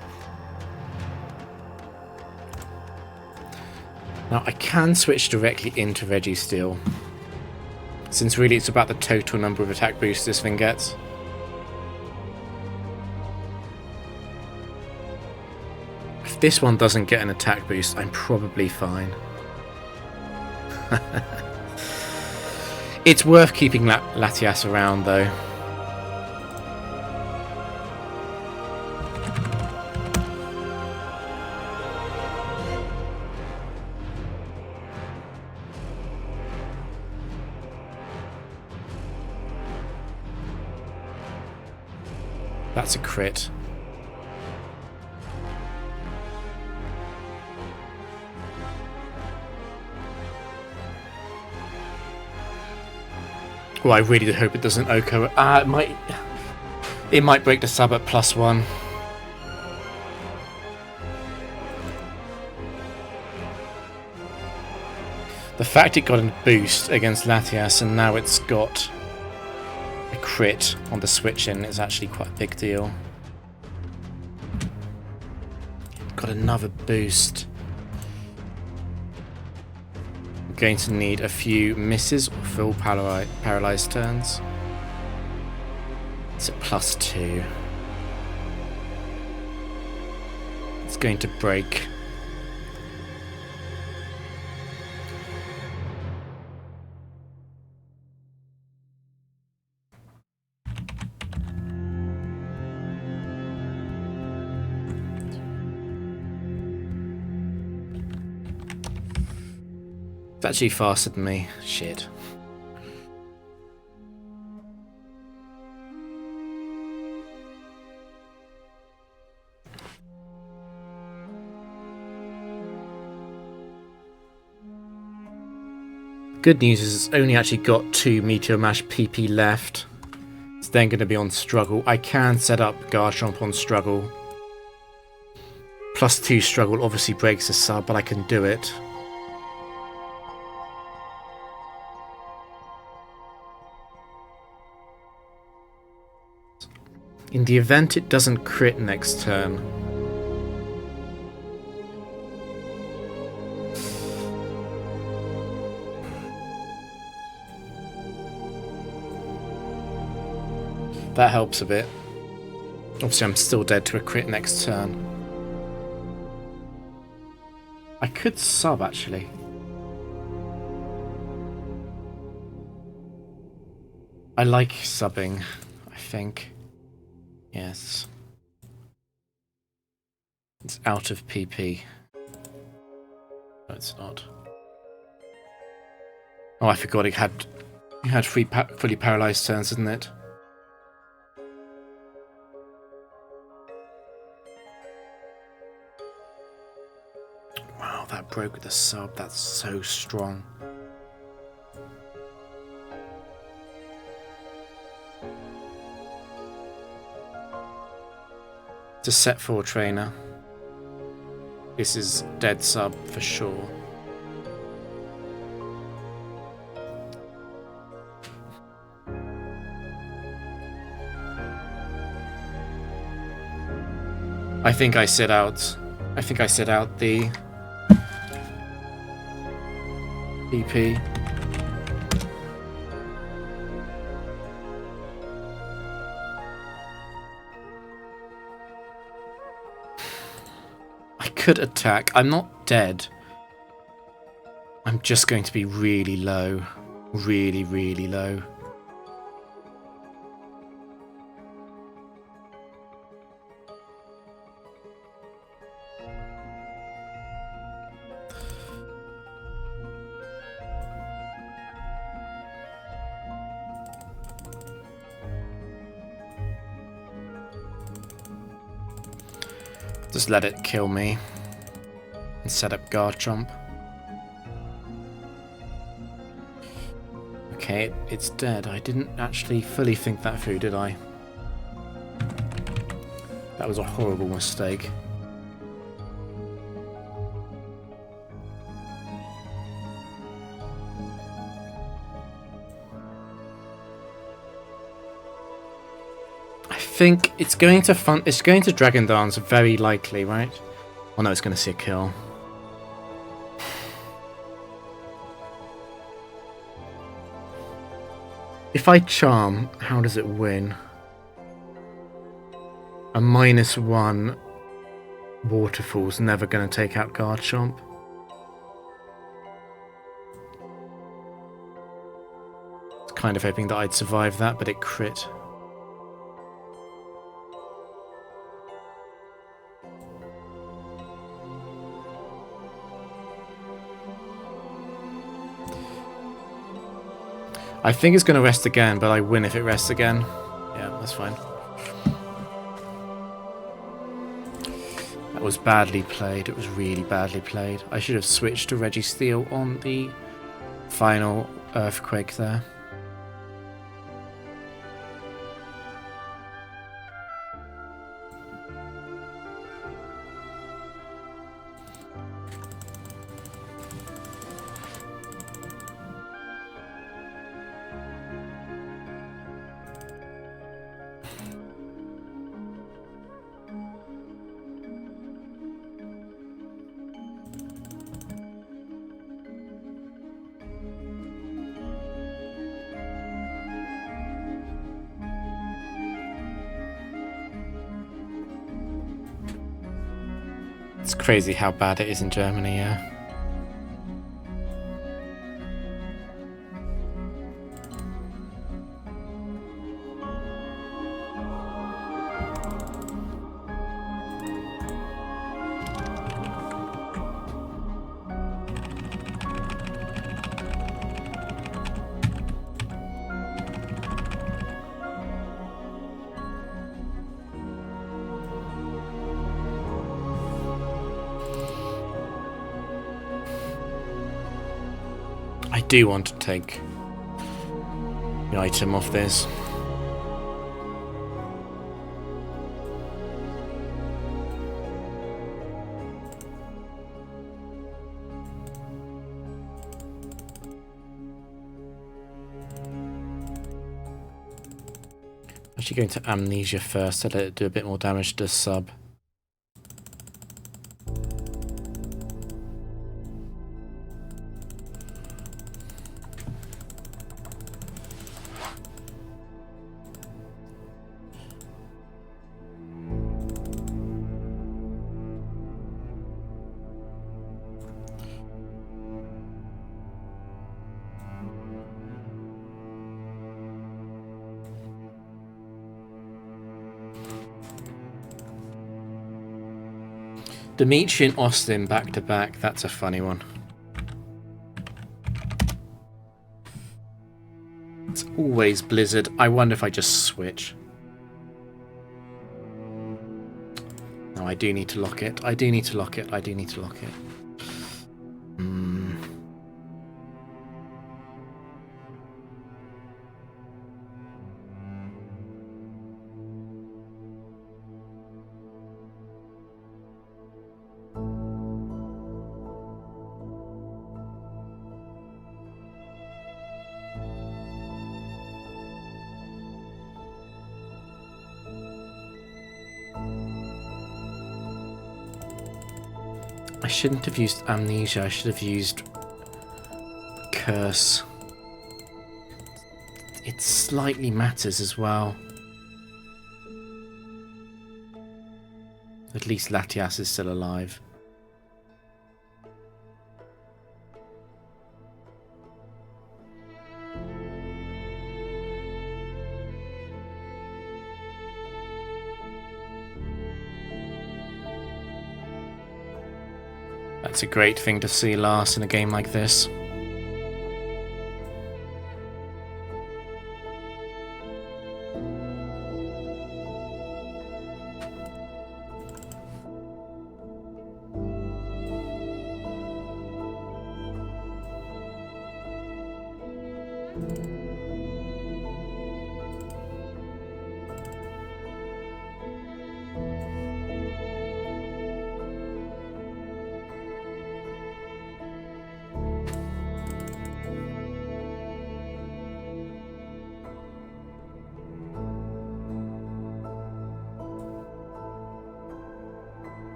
Now I can switch directly into Registeel, since really it's about the total number of attack boosts this thing gets. If this one doesn't get an attack boost, I'm probably fine. It's worth keeping Latias around, though. That's a crit. Well, I really hope it doesn't Oko. It might break the sub at +1. The fact it got a boost against Latias and now it's got a crit on the switch in is actually quite a big deal. Got another boost. Going to need a few misses or full paralyzed turns. It's a +2. It's going to break. It's actually faster than me. Shit. Good news is it's only actually got 2 Meteor Mash PP left. It's then going to be on Struggle. I can set up Garchomp on Struggle. +2 Struggle obviously breaks the sub, but I can do it. In the event it doesn't crit next turn, that helps a bit. Obviously I'm still dead to a crit next turn. I could sub, actually. I like subbing, I think. Yes. It's out of PP. No, it's not. Oh, I forgot it had fully paralyzed turns, didn't it? Wow, that broke the sub. That's so strong. It's a set 4 trainer. This is dead sub for sure. I think I sit out the PP. I could attack. I'm not dead. I'm just going to be really low. Really, really low. Just let it kill me and set up Garchomp. Okay, it's dead. I didn't actually fully think that through, did I? That was a horrible mistake. I think it's going to Dragon Dance very likely, right? Oh no, it's going to see a kill. If I Charm, how does it win? A -1 Waterfall's never going to take out Garchomp. I was kind of hoping that I'd survive that, but it crit. I think it's going to rest again, but I win if it rests again. Yeah, that's fine. That was badly played. It was really badly played. I should have switched to Registeel on the final Earthquake there. It's crazy how bad it is in Germany, yeah. I do want to take the item off this. Actually going to Amnesia first to let it do a bit more damage to the sub. Dimitri and Austin back to back. That's a funny one. It's always Blizzard. I wonder if I just switch. No, I do need to lock it. I do need to lock it. I do need to lock it. I shouldn't have used Amnesia, I should have used Curse. It slightly matters as well. At least Latias is still alive. That's a great thing to see last in a game like this.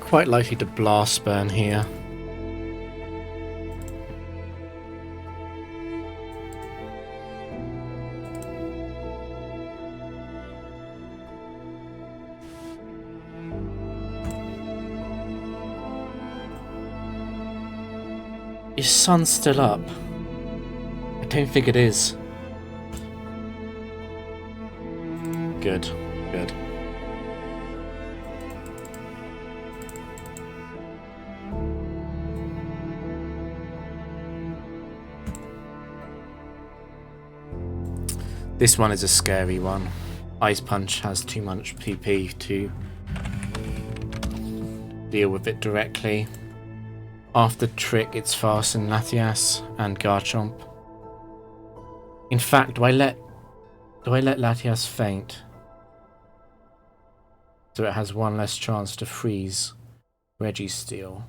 Quite likely to blast burn here. Is sun still up? I don't think it is. Good, good. This one is a scary one. Ice Punch has too much PP to deal with it directly. After Trick, it's Farson, Latias, and Garchomp. In fact, do I let Latias faint? So it has one less chance to freeze Registeel.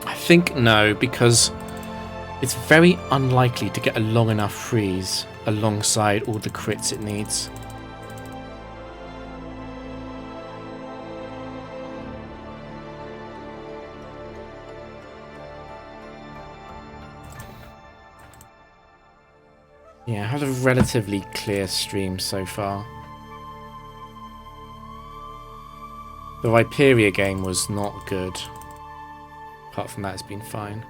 I think no, because it's very unlikely to get a long enough freeze alongside all the crits it needs. Yeah, I had a relatively clear stream so far. The Viperia game was not good. Apart from that, it's been fine.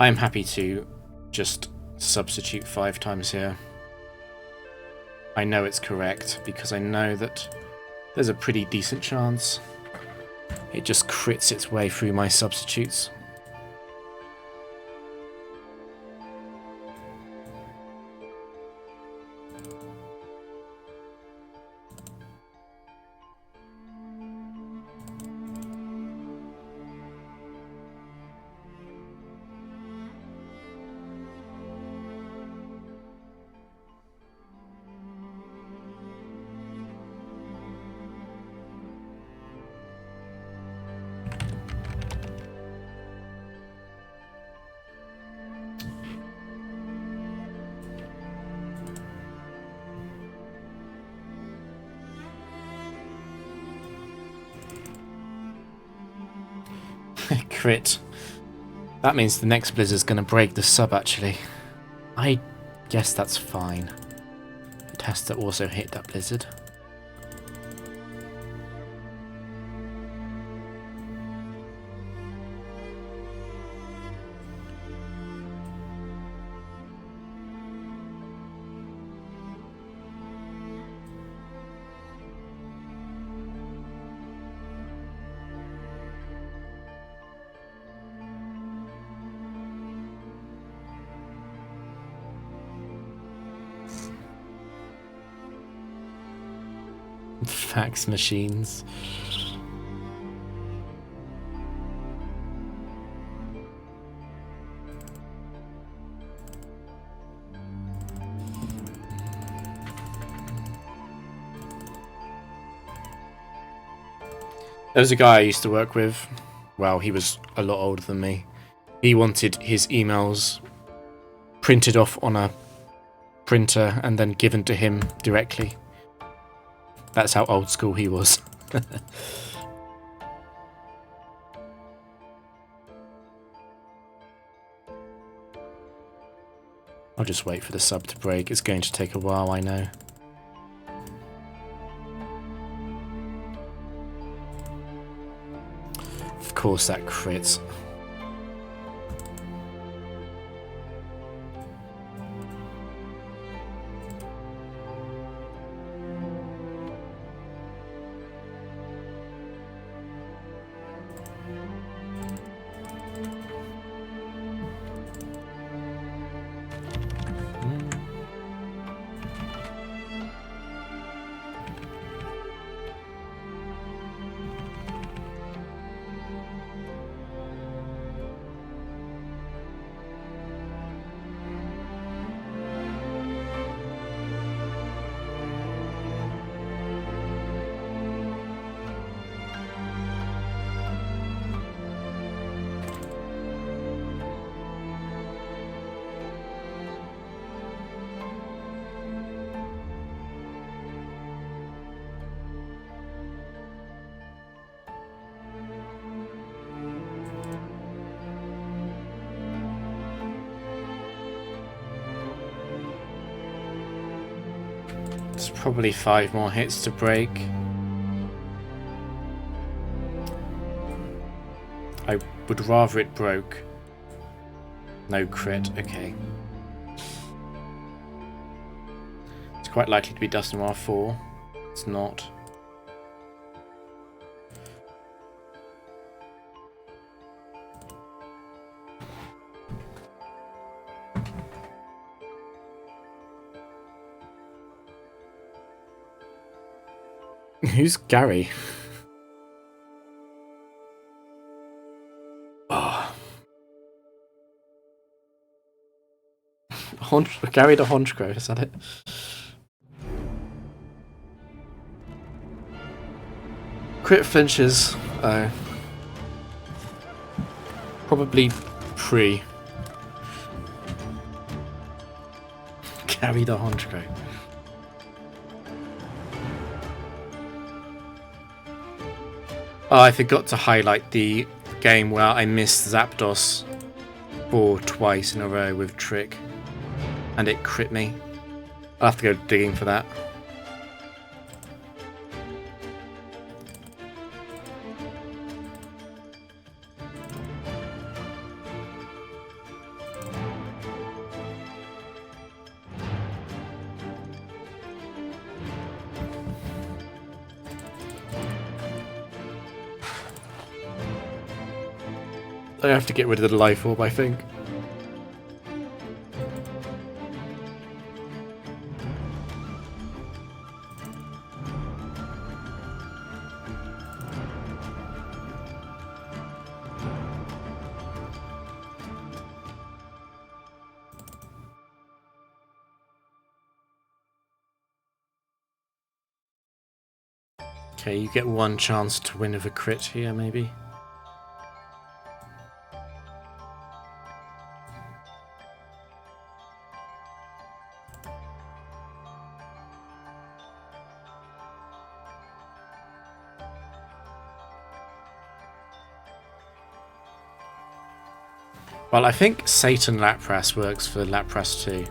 I am happy to just substitute 5 times here. I know it's correct because I know that there's a pretty decent chance it just crits its way through my substitutes. Crit. That means the next blizzard's going to break the sub, actually. I guess that's fine. It has to also hit that blizzard. Fax machines. There was a guy I used to work with. Well, he was a lot older than me. He wanted his emails printed off on a printer and then given to him directly. That's how old school he was. I'll just wait for the sub to break. It's going to take a while, I know. Of course that crits. It's probably 5 more hits to break. I would rather it broke. No crit, okay. It's quite likely to be Dust Noir 4. It's not. Who's Gary? Oh. Gary the Honchgrove, is that it? Crit flinches. Oh. Probably pre. Gary the Honchgrove. Oh, I forgot to highlight the game where I missed Zapdos for twice in a row with Trick, and it crit me. I'll have to go digging for that. I have to get rid of the life orb, I think. Okay, you get one chance to win with a crit here, maybe. Well, I think Satan Lapras works for Lapras too.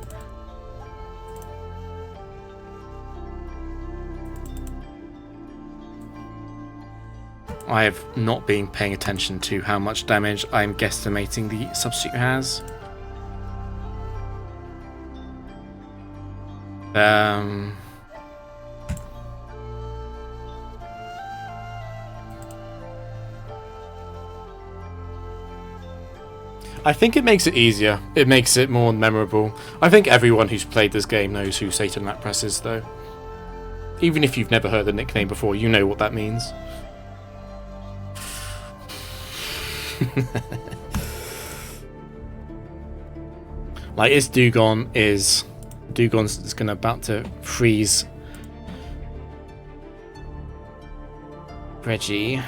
I have not been paying attention to how much damage I'm guesstimating the substitute has. I think it makes it easier. It makes it more memorable. I think everyone who's played this game knows who Satan Lapras is, though. Even if you've never heard the nickname before, you know what that means. Like, Dewgon's gonna about to freeze Reggie.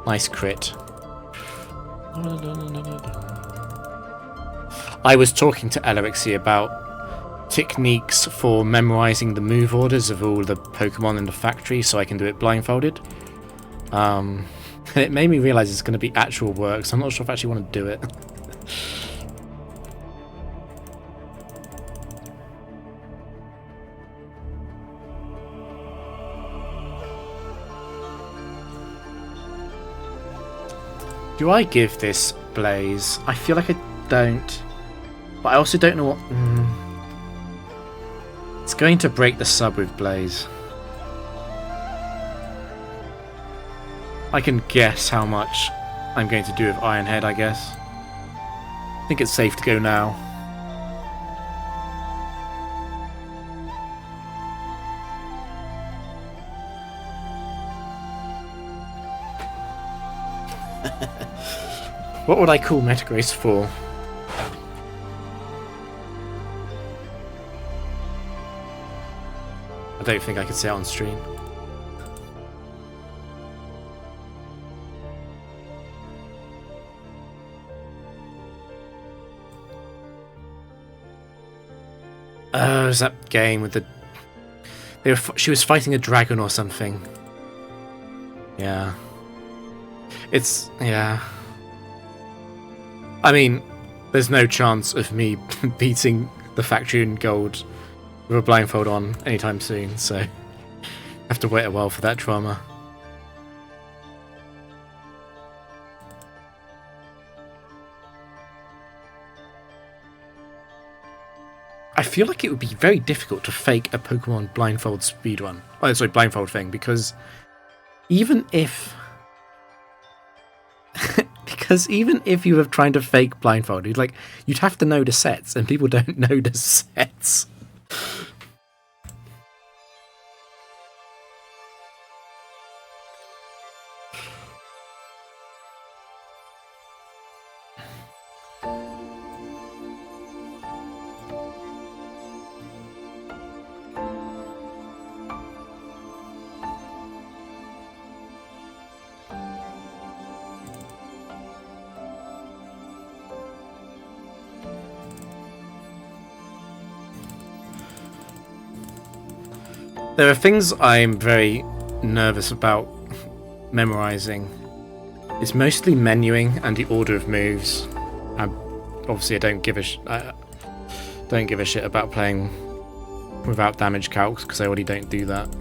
Nice crit. I was talking to Elixir about techniques for memorizing the move orders of all the Pokemon in the factory so I can do it blindfolded. And it made me realize it's going to be actual work, so I'm not sure if I actually want to do it. Do I give this Blaze? I feel like I don't. But I also don't know what... It's going to break the sub with Blaze. I can guess how much I'm going to do with Iron Head, I guess. I think it's safe to go now. What would I call Metagross for? I don't think I could say it on stream. Oh, it was that game with the... She was fighting a dragon or something. Yeah. It's... yeah. I mean, there's no chance of me beating the factory in gold with a blindfold on anytime soon, so I have to wait a while for that drama. I feel like it would be very difficult to fake a Pokemon blindfold speedrun. Oh, sorry, blindfold thing, because even if... Because even if you were trying to fake blindfold, you'd have to know the sets, and people don't know the sets. There are things I'm very nervous about memorizing. It's mostly menuing and the order of moves. Obviously, I don't give a shit about playing without damage calcs because I already don't do that.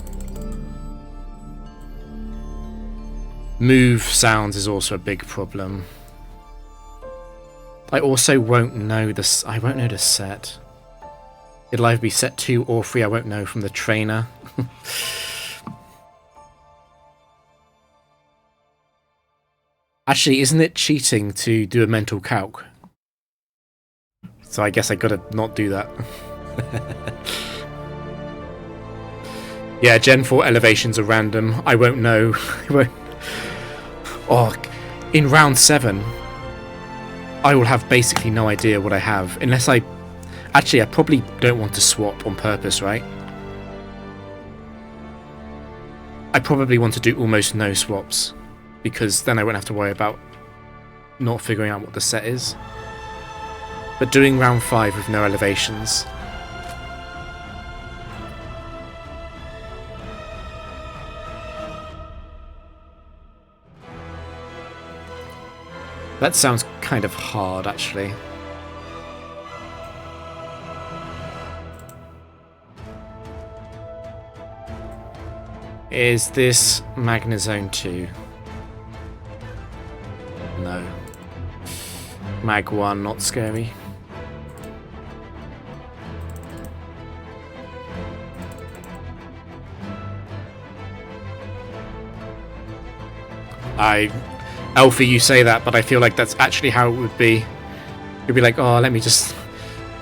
Move sounds is also a big problem. I also won't know this. I won't know the set. It'll either be set 2 or 3. I won't know from the trainer. Actually, isn't it cheating to do a mental calc? So I guess I gotta not do that. Yeah, Gen 4 elevations are random. I won't know. Oh, in round 7, I will have basically no idea what I have. Unless I... Actually, I probably don't want to swap on purpose, right? I probably want to do almost no swaps, because then I won't have to worry about not figuring out what the set is. But doing round 5 with no elevations... That sounds kind of hard, actually. Is this Magnezone 2? No. Mag 1, not scary. Alfie, you say that, but I feel like that's actually how it would be. You'd be like, oh, let me just...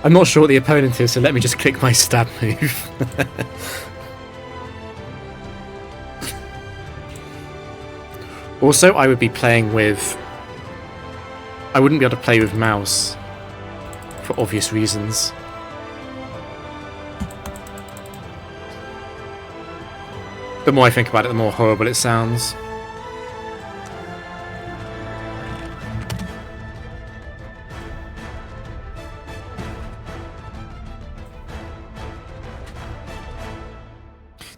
I'm not sure what the opponent is, so let me just click my stab move. Also, I would be playing with... I wouldn't be able to play with mouse. For obvious reasons. The more I think about it, the more horrible it sounds.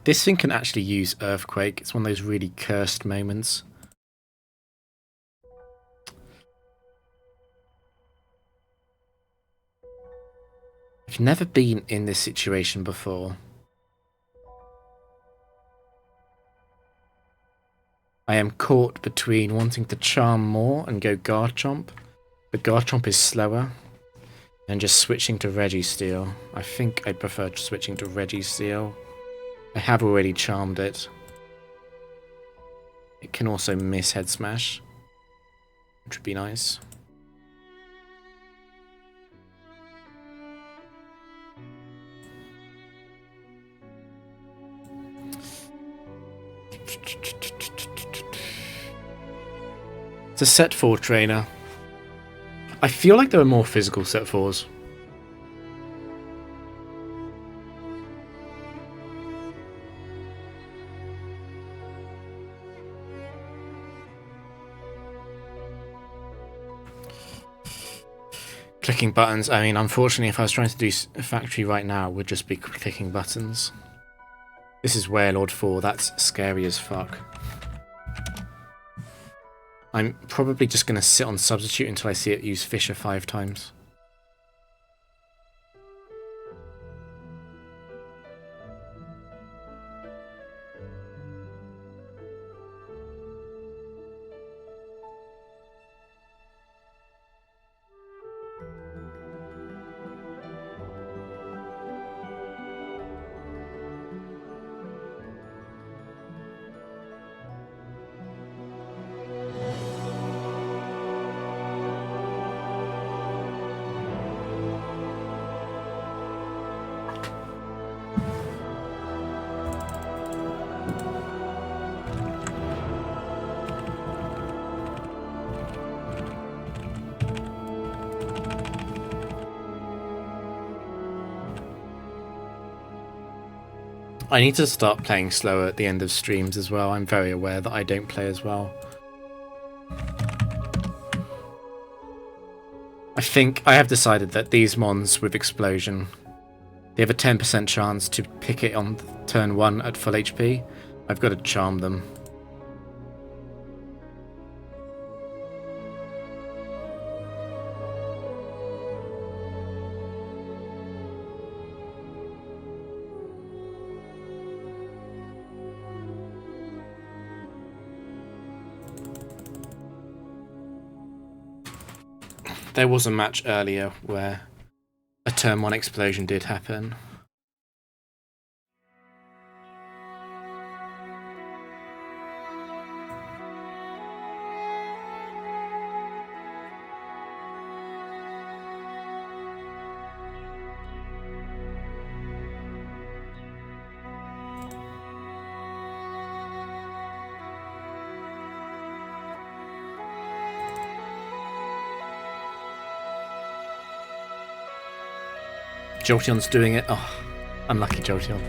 This thing can actually use Earthquake. It's one of those really cursed moments. I've never been in this situation before. I am caught between wanting to charm more and go Garchomp, but Garchomp is slower, and just switching to Registeel. I think I prefer switching to Registeel. I have already charmed it. It can also miss Head Smash, which would be nice. It's a set 4 trainer. I feel like there are more physical set 4s. Clicking buttons. I mean, unfortunately, if I was trying to do a factory right now, it would just be clicking buttons. This is Warlord 4. That's scary as fuck. I'm probably just going to sit on Substitute until I see it use Fissure 5 times. I need to start playing slower at the end of streams as well. I'm very aware that I don't play as well. I think I have decided that these mons with Explosion, they have a 10% chance to pick it on turn 1 at full HP. I've got to charm them. There was a match earlier where a turn 1 explosion did happen. Jolteon's doing it. Oh, unlucky Jolteon.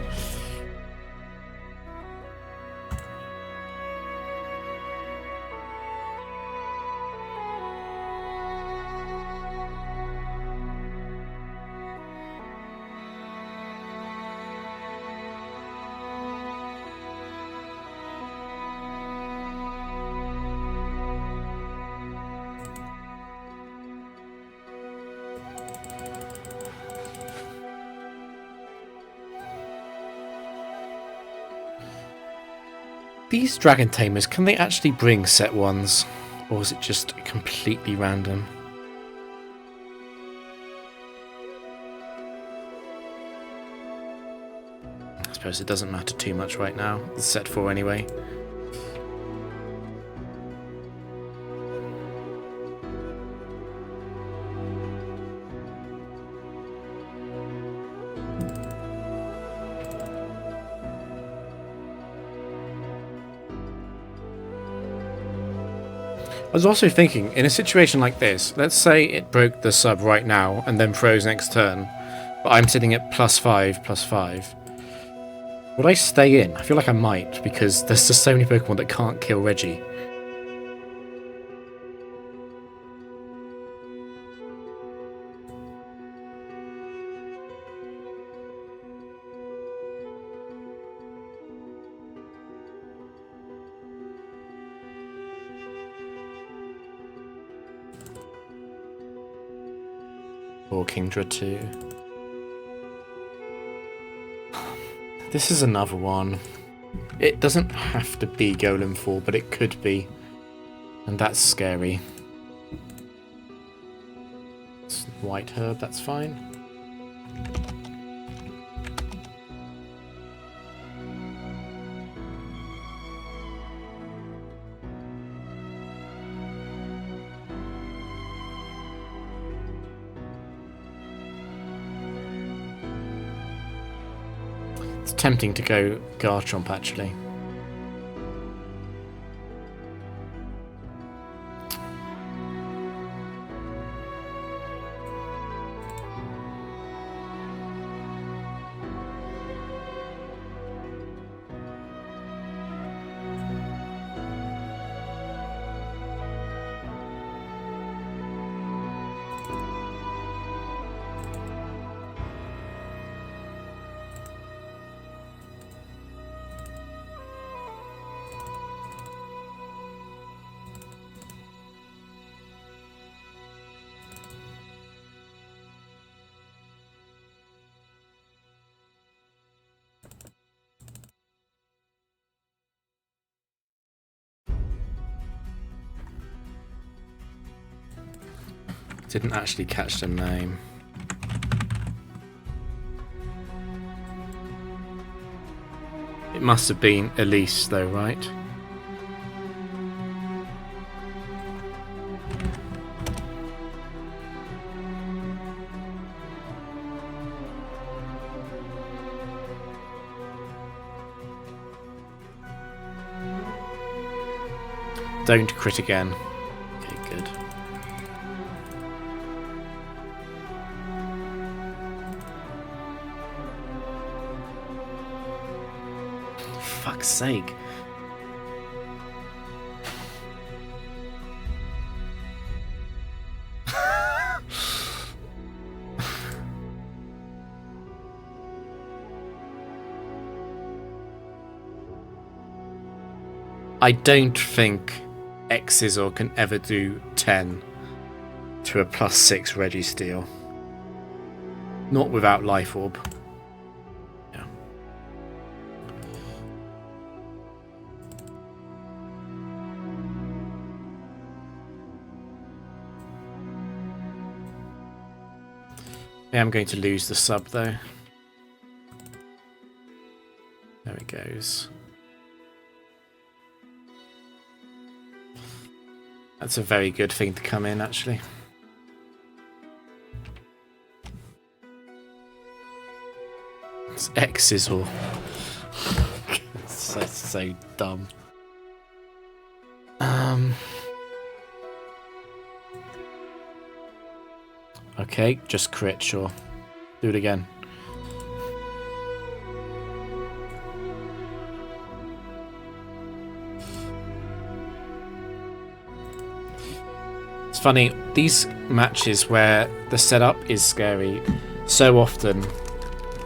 these Dragon Tamers, can they actually bring set ones? Or is it just completely random? I suppose it doesn't matter too much right now. It's set 4 anyway. I was also thinking, in a situation like this, let's say it broke the sub right now and then froze next turn, but I'm sitting at +5/+5. Would I stay in? I feel like I might, because there's just so many Pokemon that can't kill Reggie. Or Kingdra too. This is another one. It doesn't have to be Golem 4, but it could be. And that's scary. It's White Herb, that's fine. It's tempting to go Garchomp, actually. Didn't actually catch the name. It must have been Elise though, right? Don't crit again. Okay, good. Fuck's sake. I don't think Xizor can ever do 10 to a +6 Registeel. Not without Life Orb. Yeah. I am going to lose the sub though. There it goes. That's a very good thing to come in, actually. It's Xizor. so dumb. Okay, just crit, sure. Do it again. It's funny, these matches where the setup is scary, so often,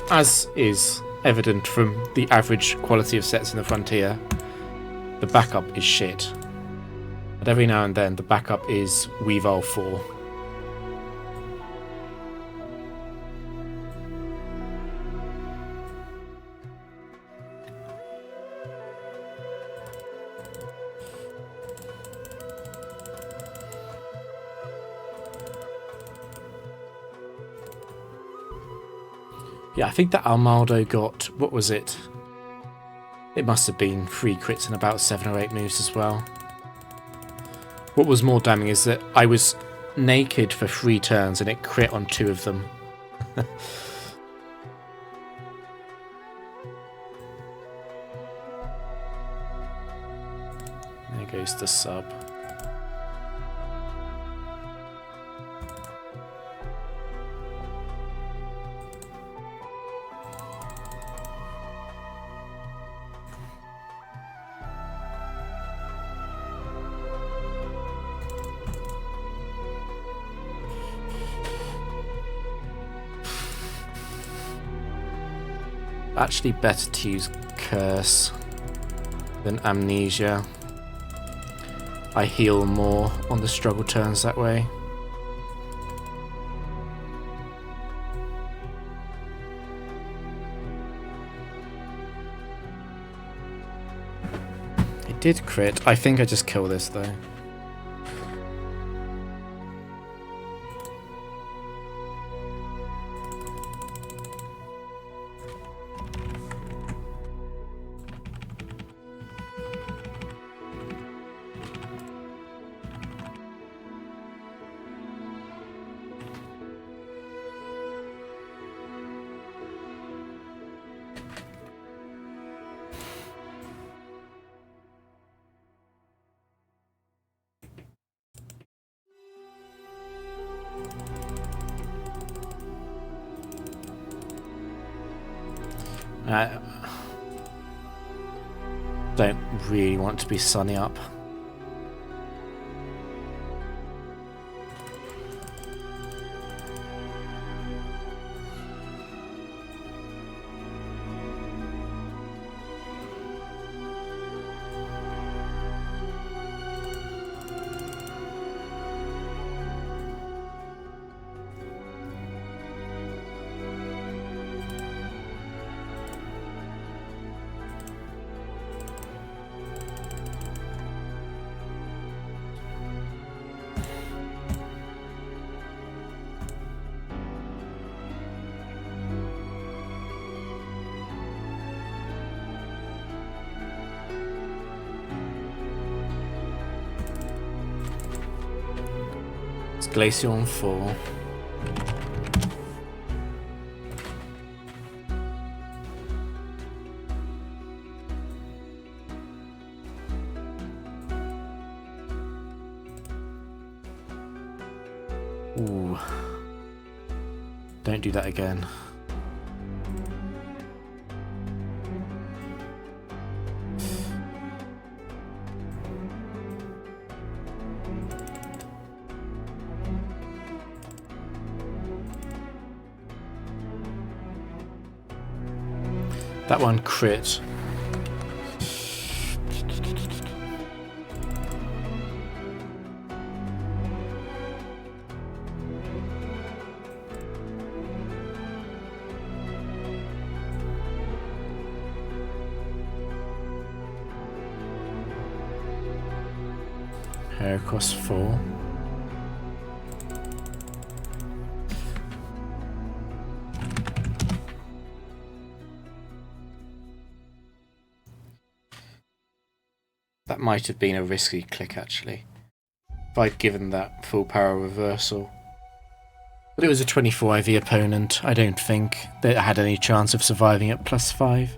as is evident from the average quality of sets in the Frontier, the backup is shit. But every now and then, the backup is Weavile 4. Yeah, I think that Almaldo got, what was it? It must have been 3 crits and about 7 or 8 moves as well. What was more damning is that I was naked for 3 turns and it crit on 2 of them. There goes the sub. Actually better to use Curse than Amnesia. I heal more on the struggle turns that way. It did crit. I think I just kill this though. I don't really want to be sunny up. Glaceon 4. Ooh. Don't do that again. That one crit. Heracross 4. That might have been a risky click, actually, if I'd given that full power reversal. But it was a 24 IV opponent. I don't think they had any chance of surviving at +5.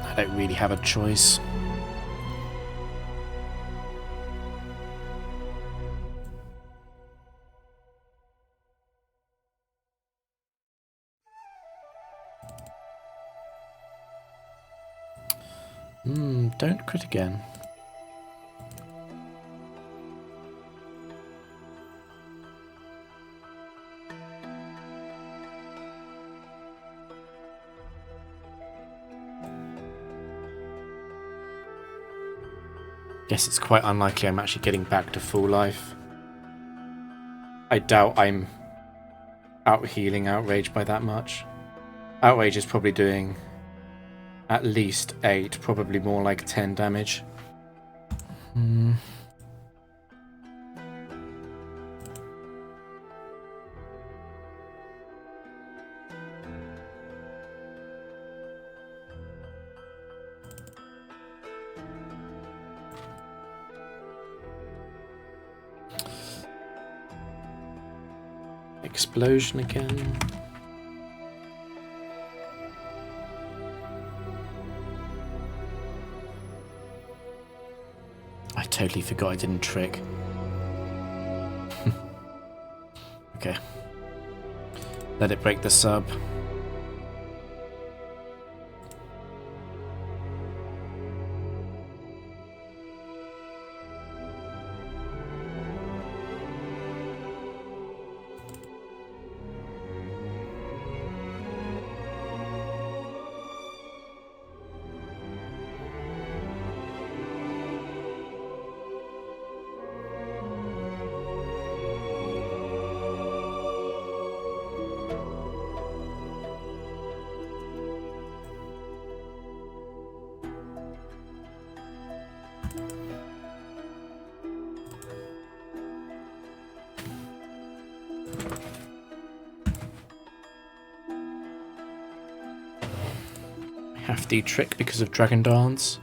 I don't really have a choice. Don't crit again. Guess it's quite unlikely I'm actually getting back to full life. I doubt I'm out healing Outrage by that much. Outrage is probably doing at least 8, probably more like 10 damage. Explosion again. I totally forgot I didn't trick. Okay. Let it break the sub. Hefty trick because of Dragon Dance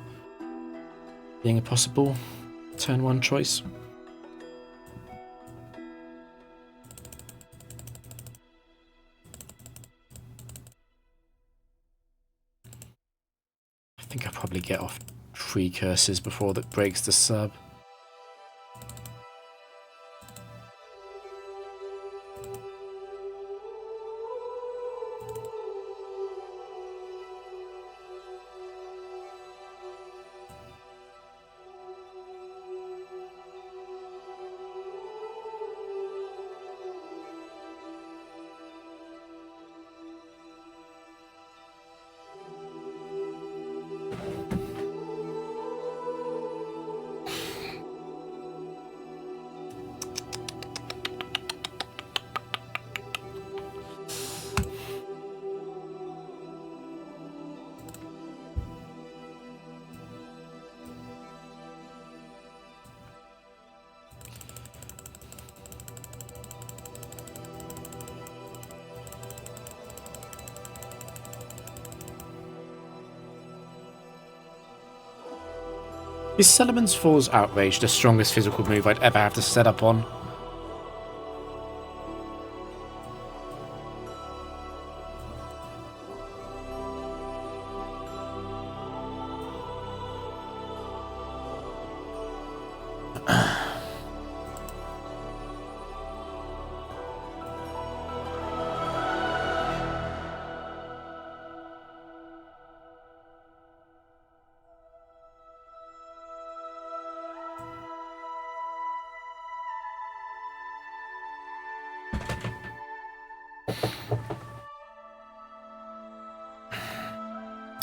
being a possible turn 1 choice. I think I'll probably get off 3 curses before that breaks the sub. Is Solomon's Falls Outrage the strongest physical move I'd ever have to set up on?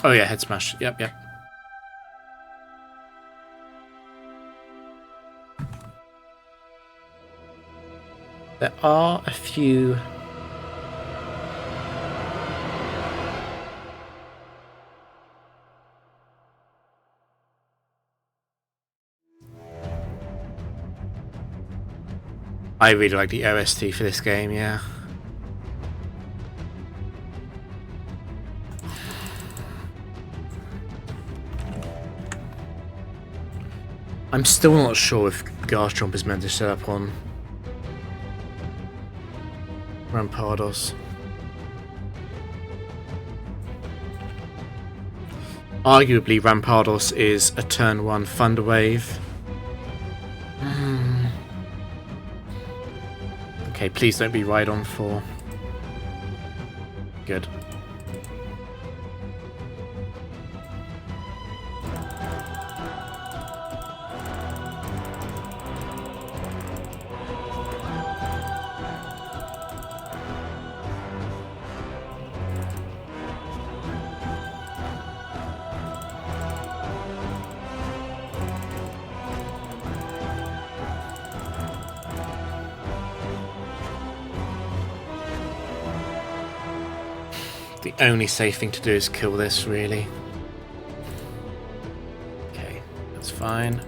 Oh yeah, head smash. Yep, yep. There are a few... I really like the OST for this game, yeah. I'm still not sure if Garchomp is meant to set up on Rampardos. Arguably, Rampardos is a turn 1 Thunder Wave. Okay, please don't be Rhydon 4. Good. The only safe thing to do is kill this, really. Okay, that's fine.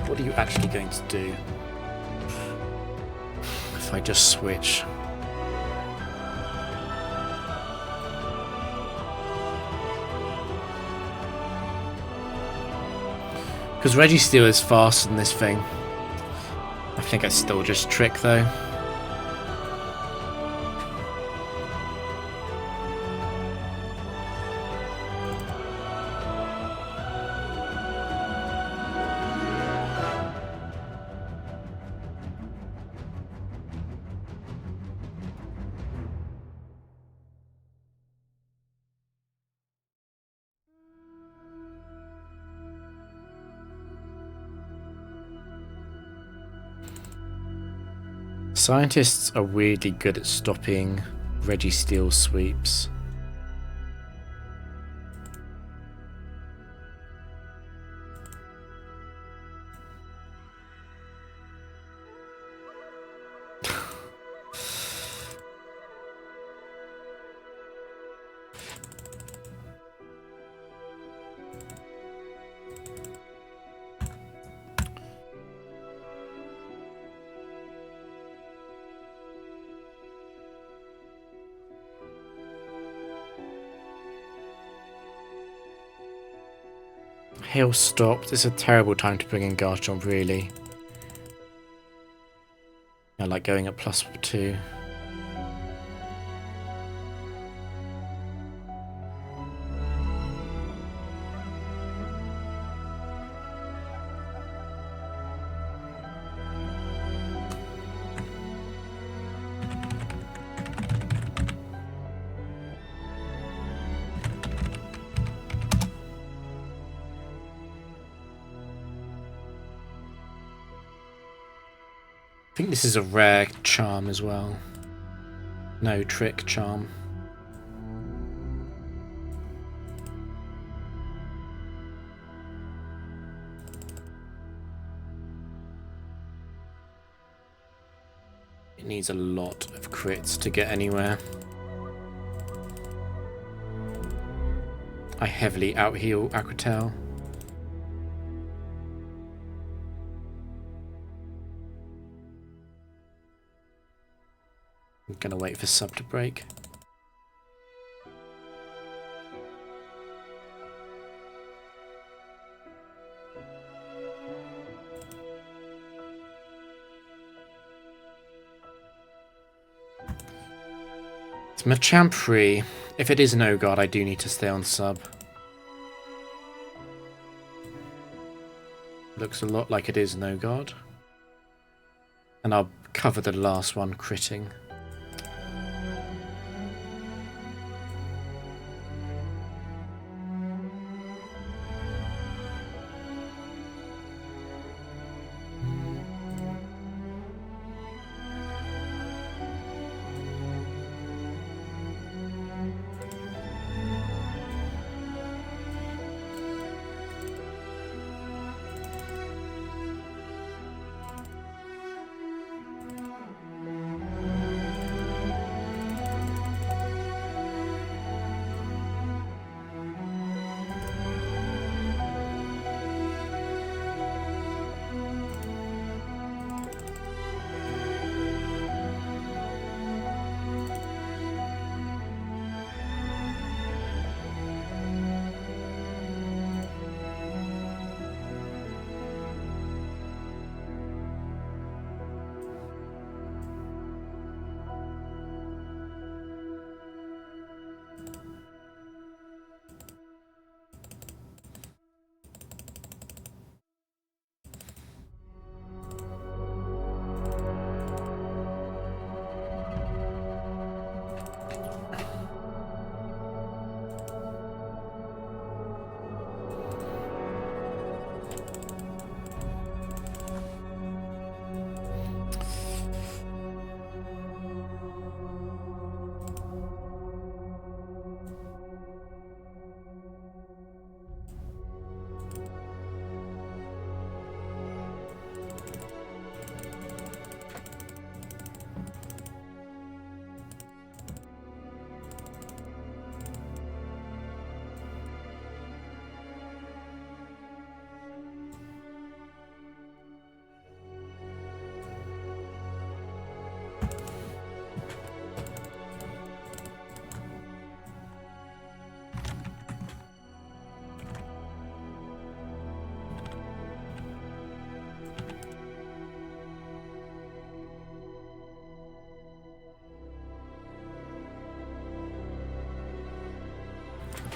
What are you actually going to do? If I just switch. Because Registeel is faster than this thing. I think I still just trick though. Scientists are weirdly good at stopping Registeel sweeps. Hail stopped. It's a terrible time to bring in Garchomp, really. I like going at +2. I think this is a rare charm as well. No, trick charm. It needs a lot of crits to get anywhere. I heavily out-heal Aquatail. I'm gonna wait for sub to break. It's Machamp free. If it is an O-Guard, I do need to stay on sub. Looks a lot like it is an O-Guard. And I'll cover the last one critting.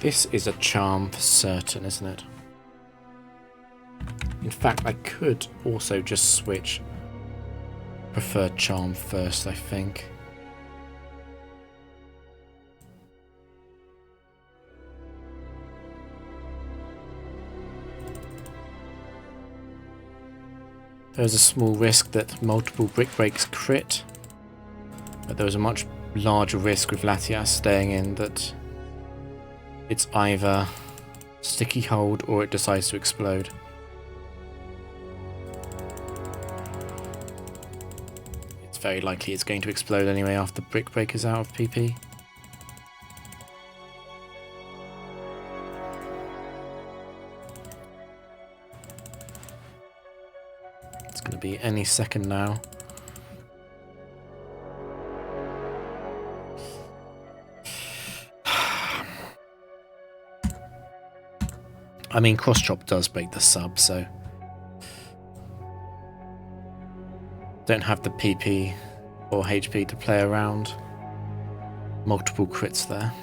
This is a charm for certain, isn't it? In fact, I could also just switch preferred charm first, I think. There's a small risk that multiple brick breaks crit, but there was a much larger risk with Latias staying in that it's either sticky hold or it decides to explode. It's very likely it's going to explode anyway after brick break is out of PP. It's going to be any second now. I mean, cross chop does break the sub, so don't have the PP or HP to play around. Multiple crits there.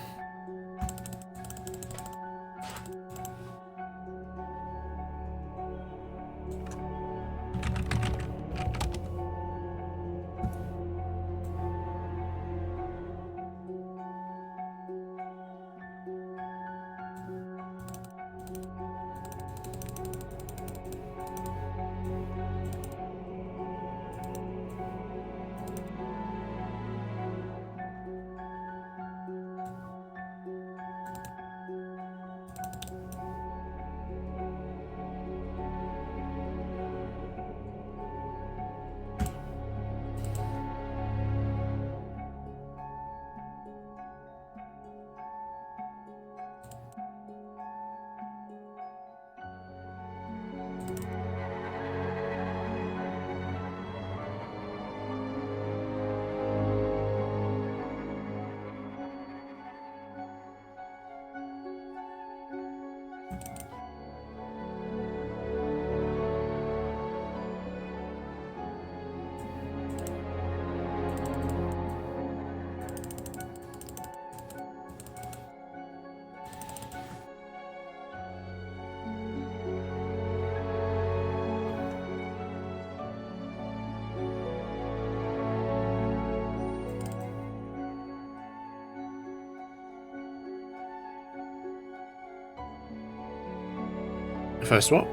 First what?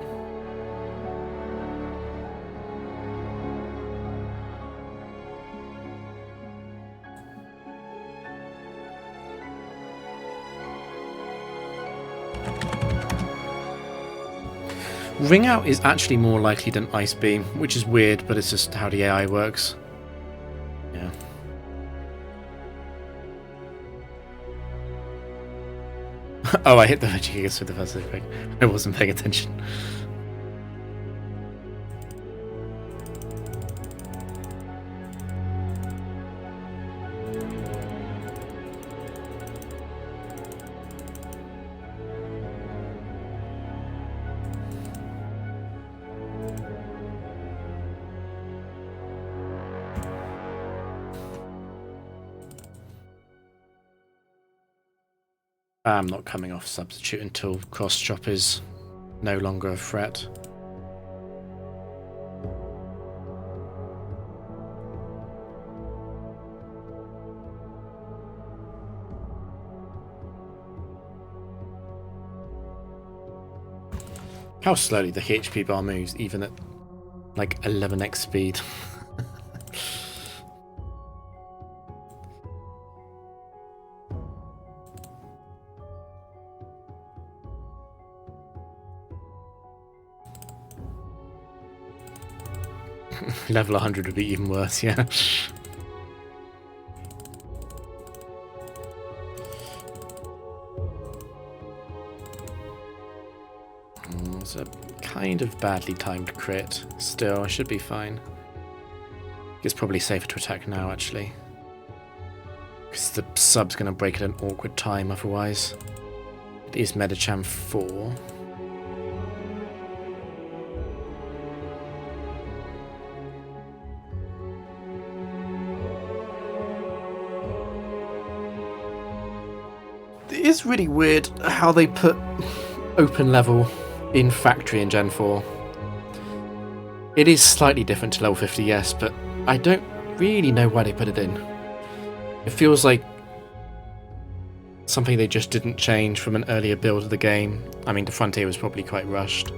Ring Out is actually more likely than Ice Beam, which is weird, but it's just how the AI works. Yeah. Oh, I hit the Vegigigas with the first effect. I wasn't paying attention. I'm not coming off substitute until cross chop is no longer a threat. How slowly the HP bar moves, even at like 11x speed. Level 100 would be even worse, yeah. It's a kind of badly timed crit. Still, I should be fine. It's probably safer to attack now, actually. Because the sub's going to break at an awkward time otherwise. It is Medicham 4. is really weird how they put open level in factory in Gen 4. It is slightly different to level 50, yes, but I don't really know why they put it in. It feels like something they just didn't change from an earlier build of the game. I mean, the Frontier was probably quite rushed.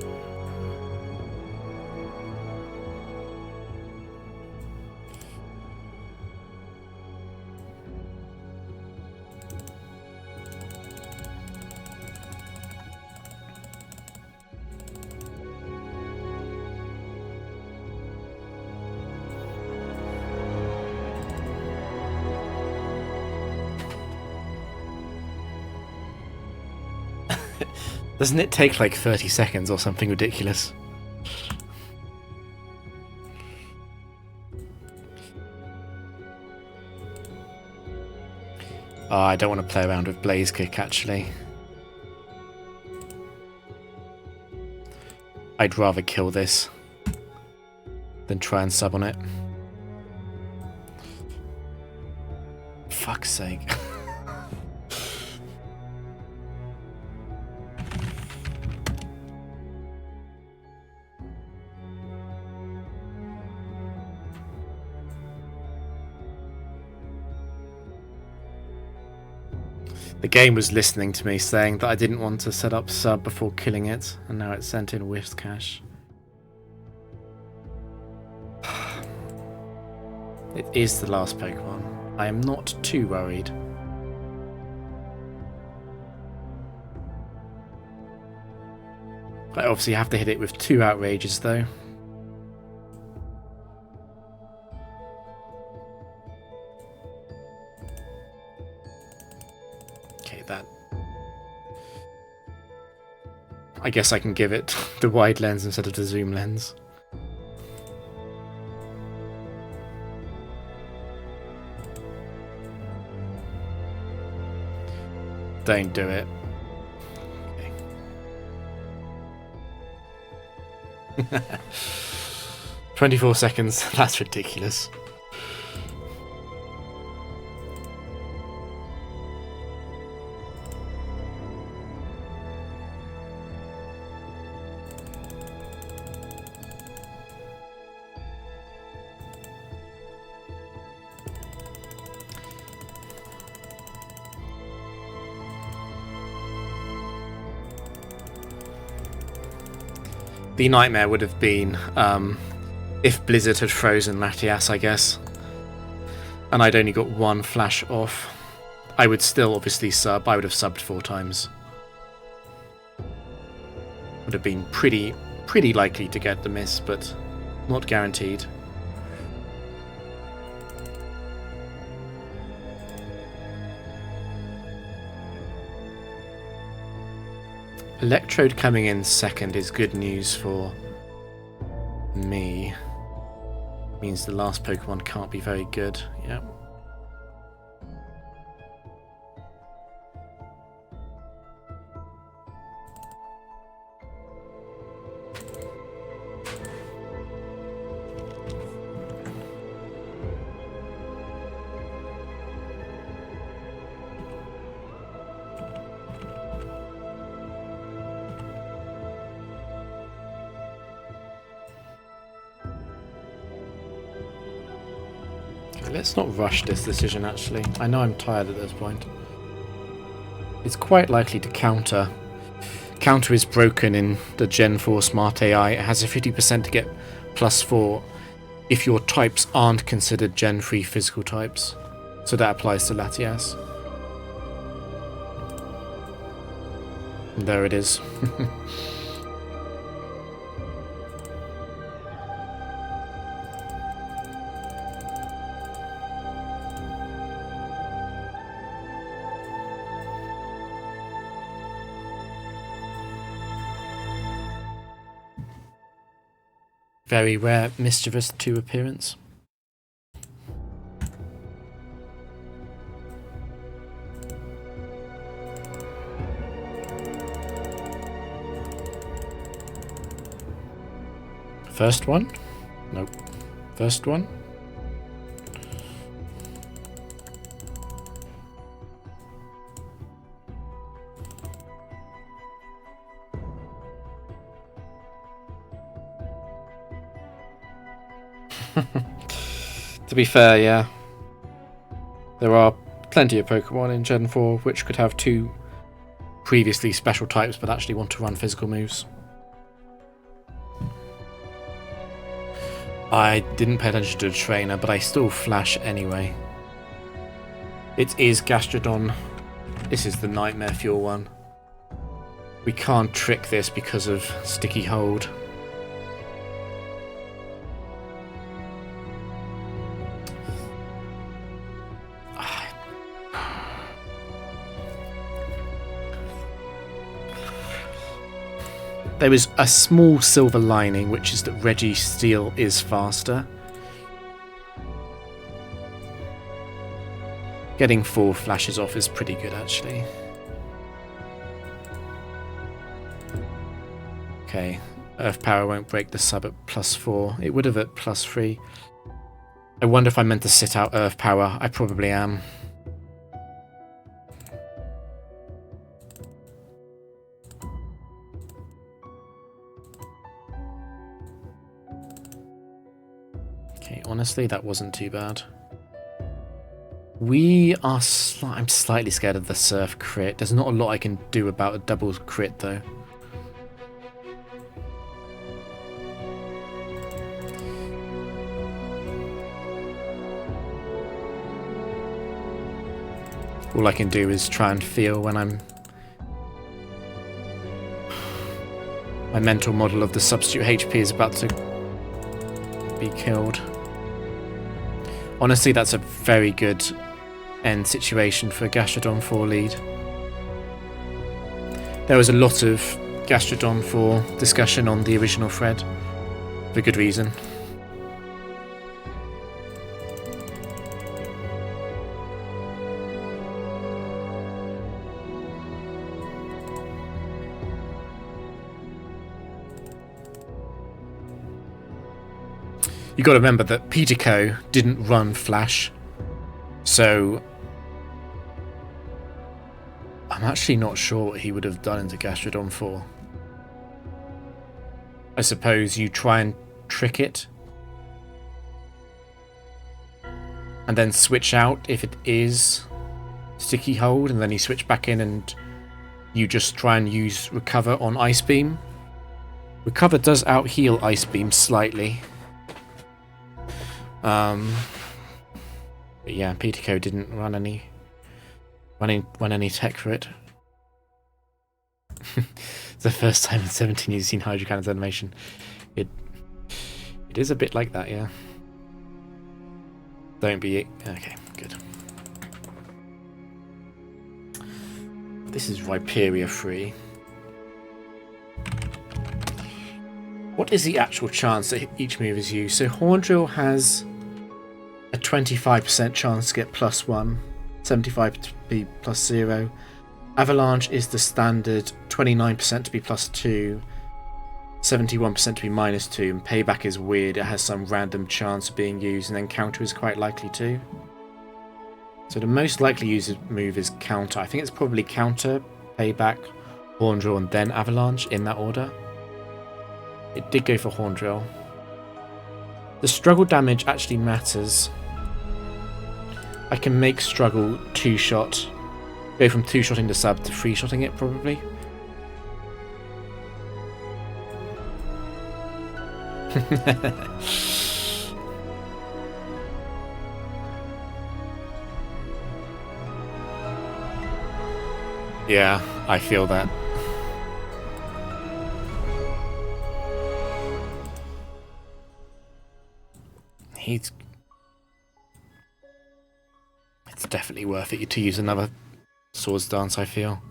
Doesn't it take like 30 seconds or something ridiculous? Oh, I don't want to play around with Blaze Kick actually. I'd rather kill this than try and sub on it. Fuck's sake. The game was listening to me saying that I didn't want to set up sub before killing it, and now it's sent in Wisp cache. It is the last Pokemon. I am not too worried. I obviously have to hit it with 2 outrages though. That. I guess I can give it the wide lens instead of the zoom lens. Don't do it. Okay. 24 seconds, that's ridiculous. The nightmare would have been if Blizzard had frozen Latias, I guess. And I'd only got 1 flash off. I would still obviously sub. I would have subbed 4 times. Would have been pretty likely to get the miss, but not guaranteed. Electrode coming in second is good news for me. Means the last Pokemon can't be very good. Yep. Let's not rush this decision, actually. I know I'm tired at this point. It's quite likely to counter. Counter is broken in the Gen 4 Smart AI. It has a 50% to get +4 if your types aren't considered Gen 3 physical types. So that applies to Latias. And there it is. Very rare Mischievous 2 appearance. First one? Nope. First one? To be fair, yeah. There are plenty of Pokemon in Gen 4 which could have 2 previously special types but actually want to run physical moves. I didn't pay attention to the trainer, but I still flash anyway. It is Gastrodon. This is the Nightmare Fuel one. We can't trick this because of Sticky Hold. There is a small silver lining, which is that Registeel is faster. Getting 4 flashes off is pretty good, actually. Okay, Earth Power won't break the sub at +4. It would have at +3. I wonder if I meant to sit out Earth Power. I probably am. Okay, honestly, that wasn't too bad. I'm slightly scared of the Surf crit. There's not a lot I can do about a double crit, though. All I can do is try and feel when I'm... My mental model of the substitute HP is about to be killed. Honestly, that's a very good end situation for Gastrodon 4 lead. There was a lot of Gastrodon 4 discussion on the original thread, for good reason. You got to remember that Pidgeco didn't run Flash, so I'm actually not sure what he would have done into Gastrodon 4. I suppose you try and trick it, and then switch out if it is Sticky Hold, and then you switch back in and you just try and use Recover on Ice Beam. Recover does out-heal Ice Beam slightly. But yeah, Pidgeco didn't run any tech for it. It's the first time in 17 years you've seen Hydro-Cannon's animation. It is a bit like that, yeah. Don't be... Okay, good. This is Rhyperior free. What is the actual chance that each move is used? So Horndrill has a 25% chance to get +1, 75% to be +0. Avalanche is the standard 29% to be +2, 71% to be -2, and Payback is weird. It has some random chance of being used, and then Counter is quite likely too. So the most likely used move is Counter. I think it's probably Counter, Payback, Horndrill, and then Avalanche in that order. It did go for Horndrill. The struggle damage actually matters. I can make struggle 2-shot. Go from 2-shotting the sub to 3-shotting it, probably. Yeah, I feel that. It's definitely worth it to use another Swords Dance, I feel.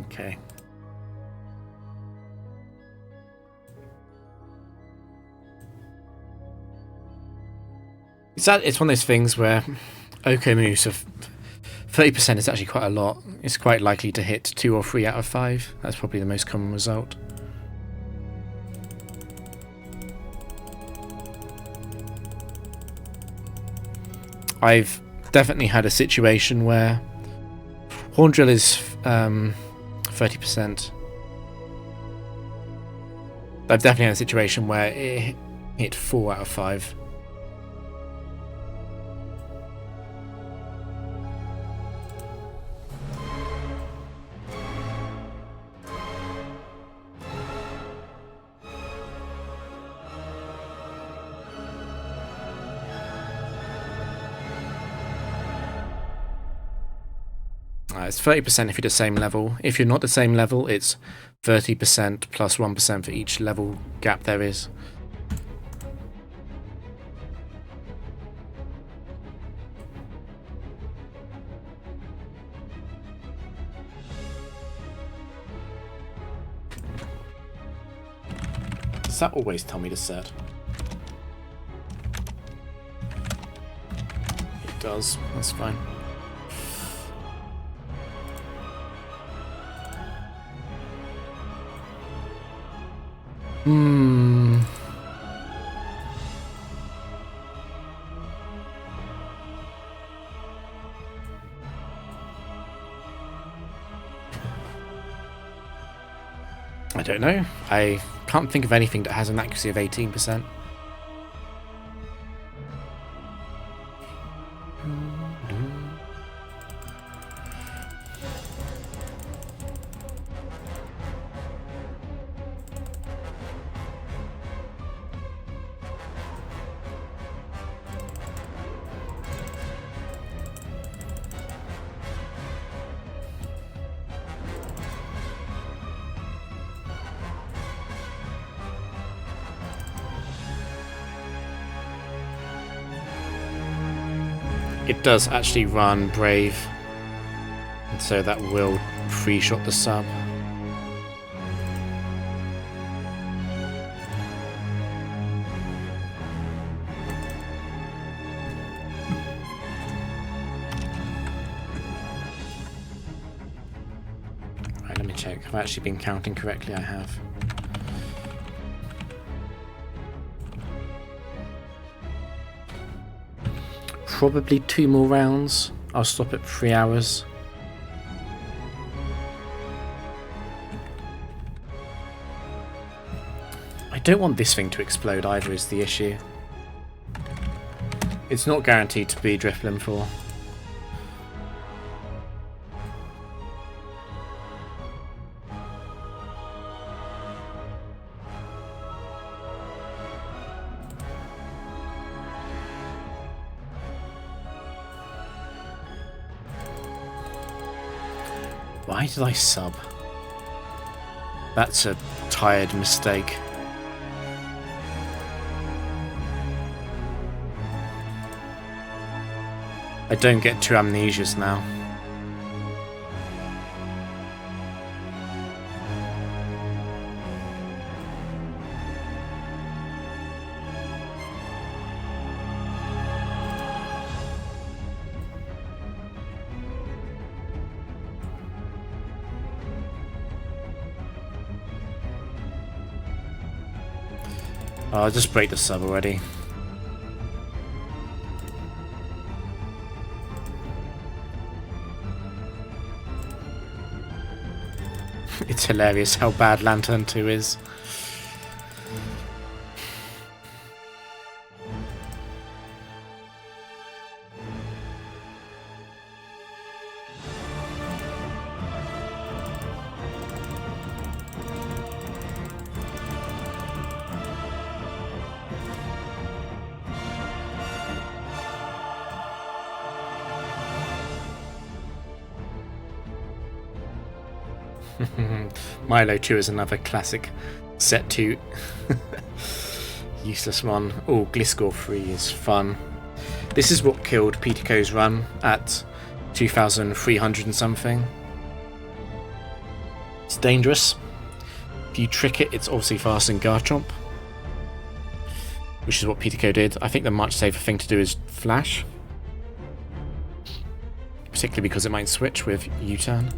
Okay. It's one of those things where OK moves are 30% is actually quite a lot. It's quite likely to hit 2 or 3 out of 5. That's probably the most common result. I've definitely had a situation where Horn Drill is 30%. I've definitely had a situation where it hit 4 out of 5. It's 30% if you're the same level. If you're not the same level, it's 30% plus 1% for each level gap there is. Does that always tell me to set? It does. That's fine. I don't know. I can't think of anything that has an accuracy of 18%. It does actually run Brave, and so that will free shot the sub. Right, let me check. I've actually been counting correctly. I have. Probably 2 more rounds. I'll stop at 3 hours. I don't want this thing to explode either is the issue. It's not guaranteed to be Drifblim 4. Why did I sub? That's a tired mistake. I don't get 2 amnesias now. I'll just break the sub already. It's hilarious how bad Lantern 2 is. Milo 2 is another classic set 2 useless one. Oh, Gliscor 3 is fun. This is what killed Pitico's run at 2,300 and something. It's dangerous. If you trick it, it's obviously faster than Garchomp, which is what Pitico did. I think the much safer thing to do is Flash. Particularly because it might switch with U-turn.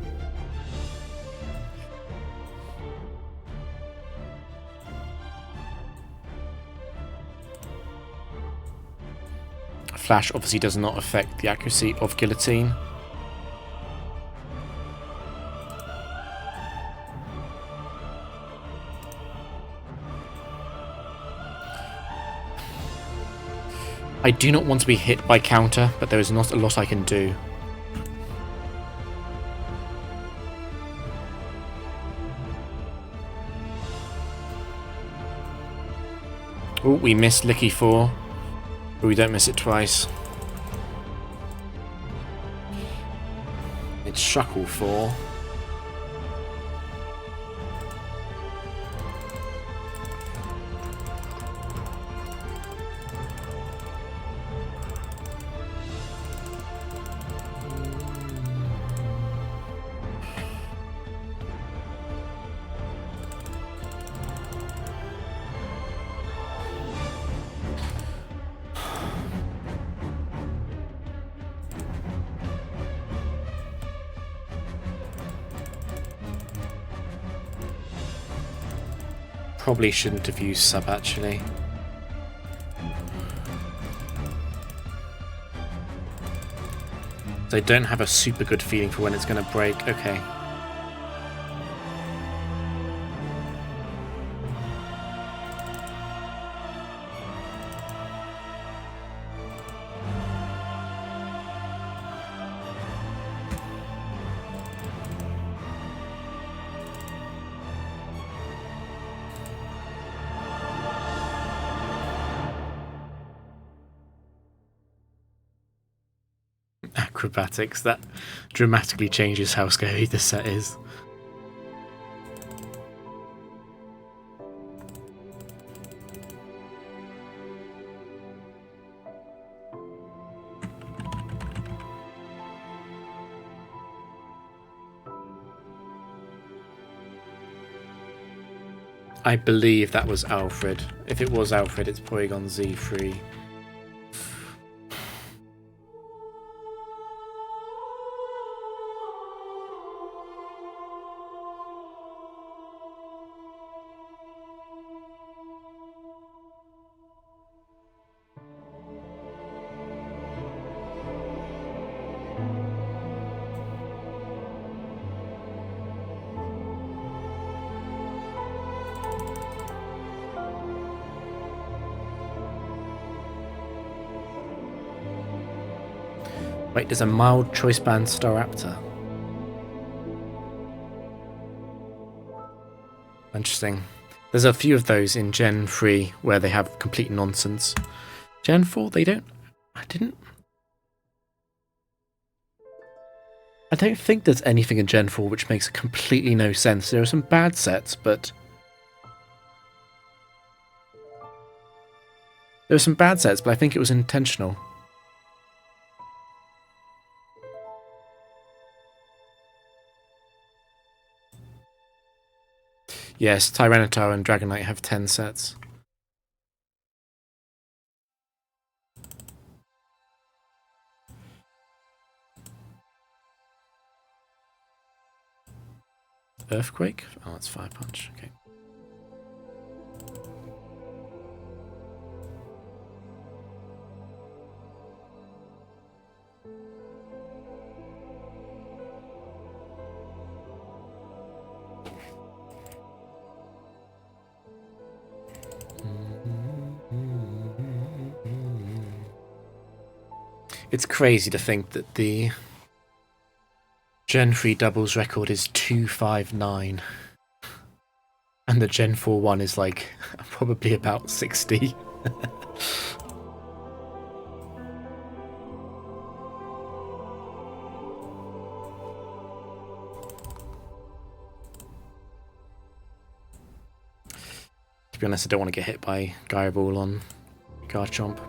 Flash obviously does not affect the accuracy of Guillotine. I do not want to be hit by counter, but there is not a lot I can do. Oh, we missed Licky 4, but we don't miss it twice. It's Shuckle 4. Probably shouldn't have used sub, actually. They don't have a super good feeling for when it's going to break. Okay. Acrobatics, that dramatically changes how scary this set is. I believe that was Alfred. If it was Alfred, it's Porygon Z3. Wait, there's a mild choice band Staraptor. Interesting. There's a few of those in Gen 3 where they have complete nonsense. Gen 4, they don't... I don't think there's anything in Gen 4 which makes completely no sense. There are some bad sets, but... There were some bad sets, but I think it was intentional. Yes, Tyranitar and Dragonite have 10 sets. Earthquake? Oh, that's Fire Punch. Okay. It's crazy to think that the Gen 3 doubles record is 259 and the Gen 4 one is like probably about 60. To be honest, I don't want to get hit by Gardevoir on Garchomp.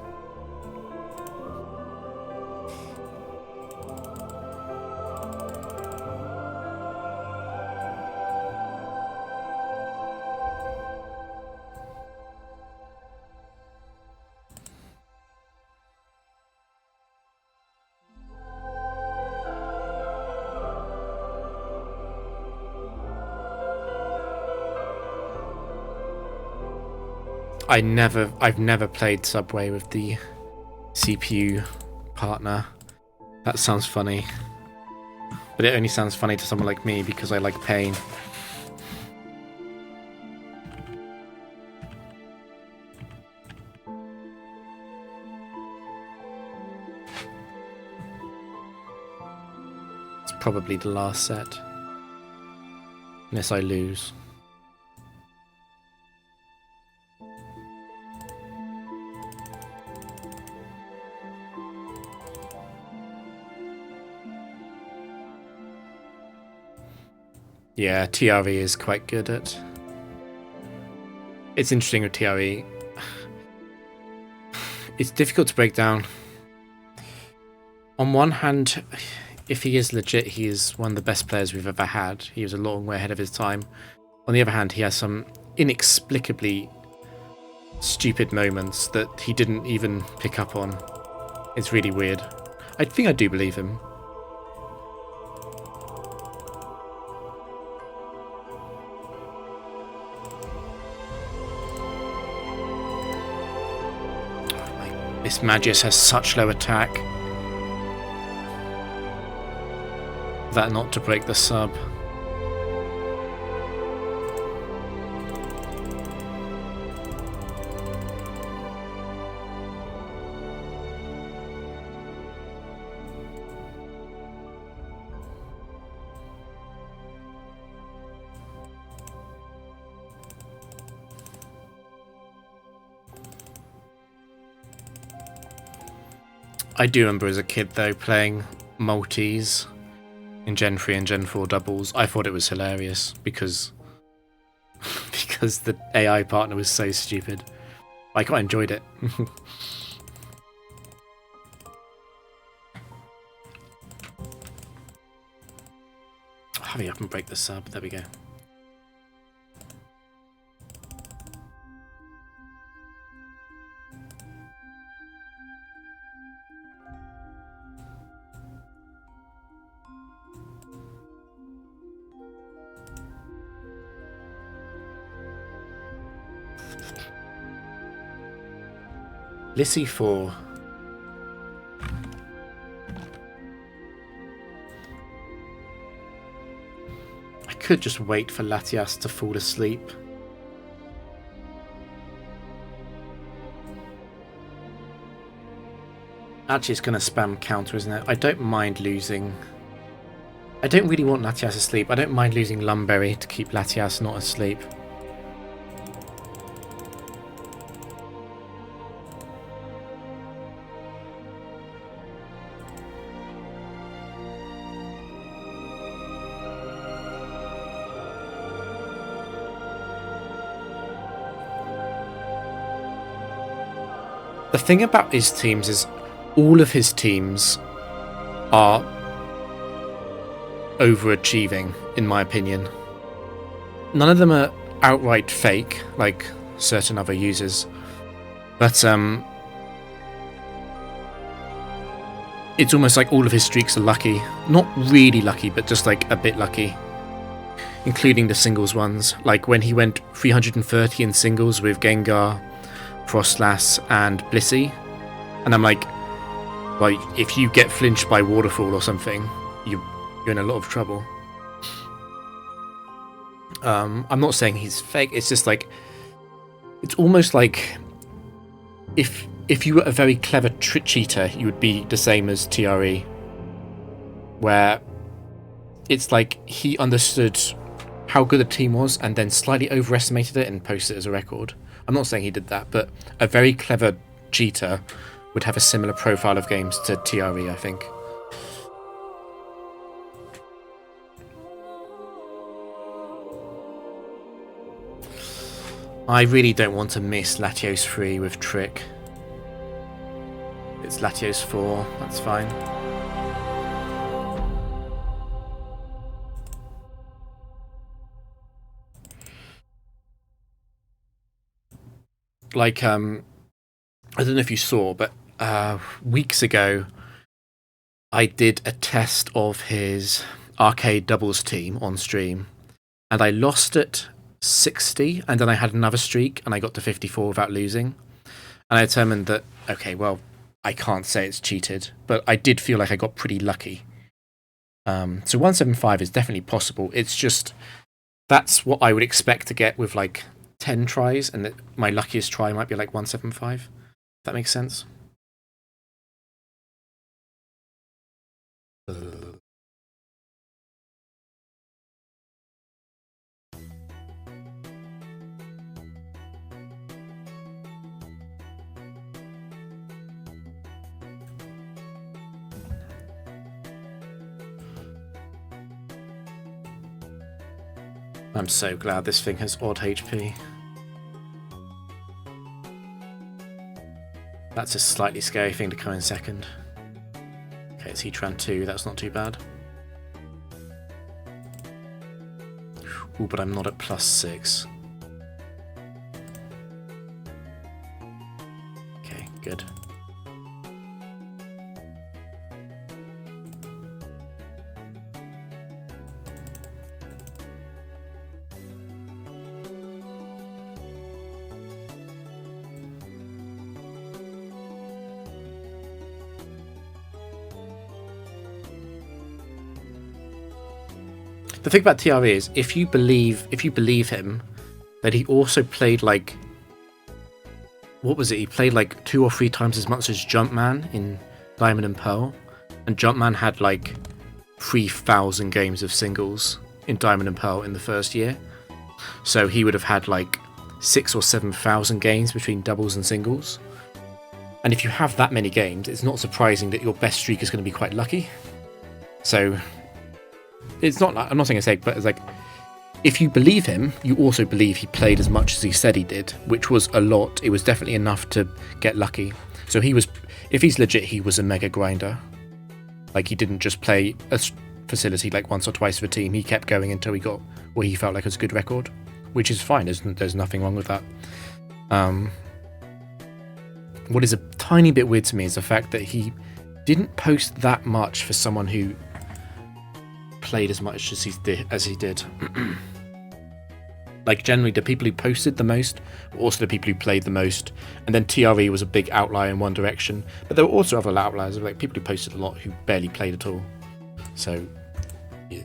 I've never played Subway with the CPU partner. That sounds funny. But it only sounds funny to someone like me because I like pain. It's probably the last set. Unless I lose. Yeah, TRE is quite good at... It's interesting with TRE. It's difficult to break down. On one hand, if he is legit, he is one of the best players we've ever had. He was a long way ahead of his time. On the other hand, he has some inexplicably stupid moments that he didn't even pick up on. It's really weird. I think I do believe him. This Magius has such low attack. That not to break the sub. I do remember as a kid though playing multis in Gen 3 and Gen 4 doubles. I thought it was hilarious because the AI partner was so stupid. I quite enjoyed it. Hurry up and break the sub. There we go. Lissy 4. I could just wait for Latias to fall asleep. Actually, it's going to spam counter, isn't it? I don't mind losing. I don't really want Latias asleep. I don't mind losing Lumberry to keep Latias not asleep. The thing about his teams is all of his teams are overachieving, in my opinion. None of them are outright fake, like certain other users. But it's almost like all of his streaks are lucky. Not really lucky, but just like a bit lucky. Including the singles ones. Like when he went 330 in singles with Gengar, Frostlass and Blissey, and I'm like, well, if you get flinched by Waterfall or something, you're in a lot of trouble. I'm not saying he's fake, it's just like, it's almost like if you were a very clever trick cheater, you would be the same as TRE, where it's like he understood how good the team was and then slightly overestimated it and posted it as a record. I'm not saying he did that, but a very clever cheater would have a similar profile of games to TRE, I think. I really don't want to miss Latios 3 with Trick. It's Latios 4, that's fine. Like, I don't know if you saw, but weeks ago, I did a test of his arcade doubles team on stream, and I lost at 60, and then I had another streak, and I got to 54 without losing. And I determined that, okay, well, I can't say it's cheated, but I did feel like I got pretty lucky. So 175 is definitely possible. It's just, that's what I would expect to get with like 10 tries, and that my luckiest try might be like 175. If that makes sense. I'm so glad this thing has odd HP. That's a slightly scary thing to come in second. Okay, it's Heatran 2, that's not too bad. Ooh, but I'm not at +6. Okay, good. The thing about TRE is, if you believe him, that he also played like, what was it? He played like 2 or 3 times as much as Jumpman in Diamond and Pearl, and Jumpman had like 3,000 games of singles in Diamond and Pearl in the first year. So he would have had like 6,000 or 7,000 games between doubles and singles. And if you have that many games, it's not surprising that your best streak is going to be quite lucky. So it's not, I'm not saying it's egg, but it's like, if you believe him, you also believe he played as much as he said he did, which was a lot. It was definitely enough to get lucky. So he was, if he's legit, he was a mega grinder. Like, he didn't just play a facility like once or twice for a team. He kept going until he got what he felt like was a good record, which is fine. There's nothing wrong with that. What is a tiny bit weird to me is the fact that he didn't post that much for someone who played as much as he did. Like, generally the people who posted the most were also the people who played the most, and then TRE was a big outlier in one direction, but there were also other outliers, like people who posted a lot who barely played at all. So, you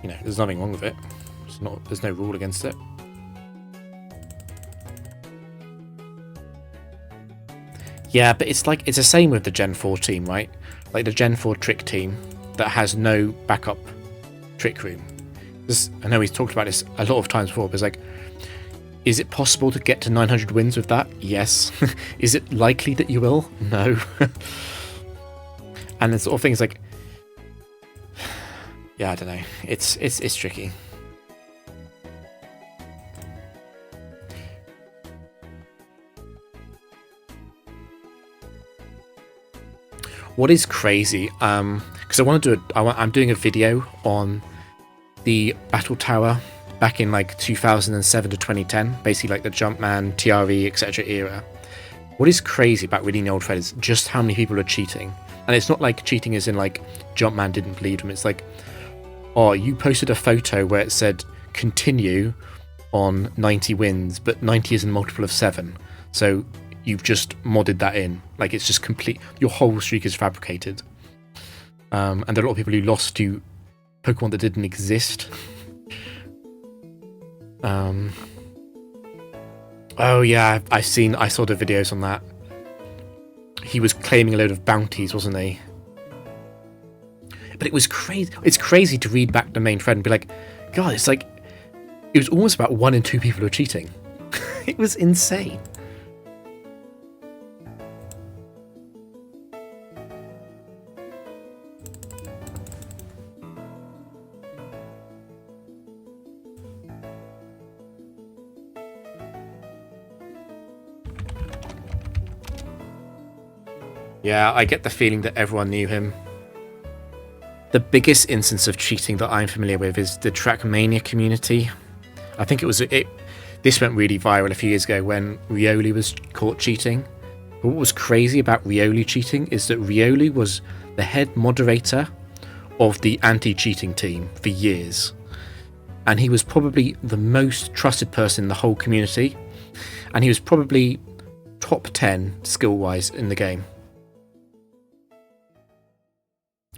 know, there's nothing wrong with it. There's no rule against it. Yeah, but it's like, it's the same with the Gen 4 team, right? Like the Gen 4 trick team that has no backup trick room. I know he's talked about this a lot of times before, but it's like, is it possible to get to 900 wins with that? Yes. Is it likely that you will? No. And the sort of things like, yeah, I don't know. It's tricky. What is crazy, because I want to do I'm doing a video on the Battle Tower back in like 2007 to 2010, basically like the Jumpman, TRE, etc. era. What is crazy about reading the old thread is just how many people are cheating. And it's not like cheating as in like Jumpman didn't believe him. It's like, oh, you posted a photo where it said continue on 90 wins, but 90 is a multiple of 7. So you've just modded that in. Like, it's just complete. Your whole streak is fabricated. And there are a lot of people who lost to Pokemon that didn't exist. Oh yeah, I saw the videos on that. He was claiming a load of bounties, wasn't he? But it was crazy. It's crazy to read back the main thread and be like, God, it's like, it was almost about 1 in 2 people who are cheating. It was insane. Yeah, I get the feeling that everyone knew him. The biggest instance of cheating that I'm familiar with is the Trackmania community. I think this went really viral a few years ago when Rioli was caught cheating. But what was crazy about Rioli cheating is that Rioli was the head moderator of the anti-cheating team for years. and he was probably the most trusted person in the whole community, and he was probably top 10 skill-wise in the game.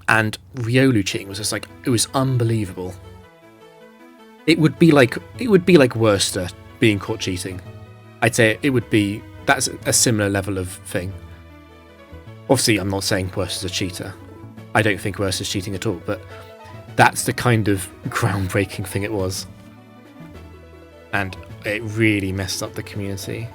And Riolu cheating was just like, it was unbelievable. It would be like Worcester being caught cheating. I'd say that's a similar level of thing. Obviously, I'm not saying Worcester's a cheater. I don't think Worcester's cheating at all, but that's the kind of groundbreaking thing it was. And it really messed up the community.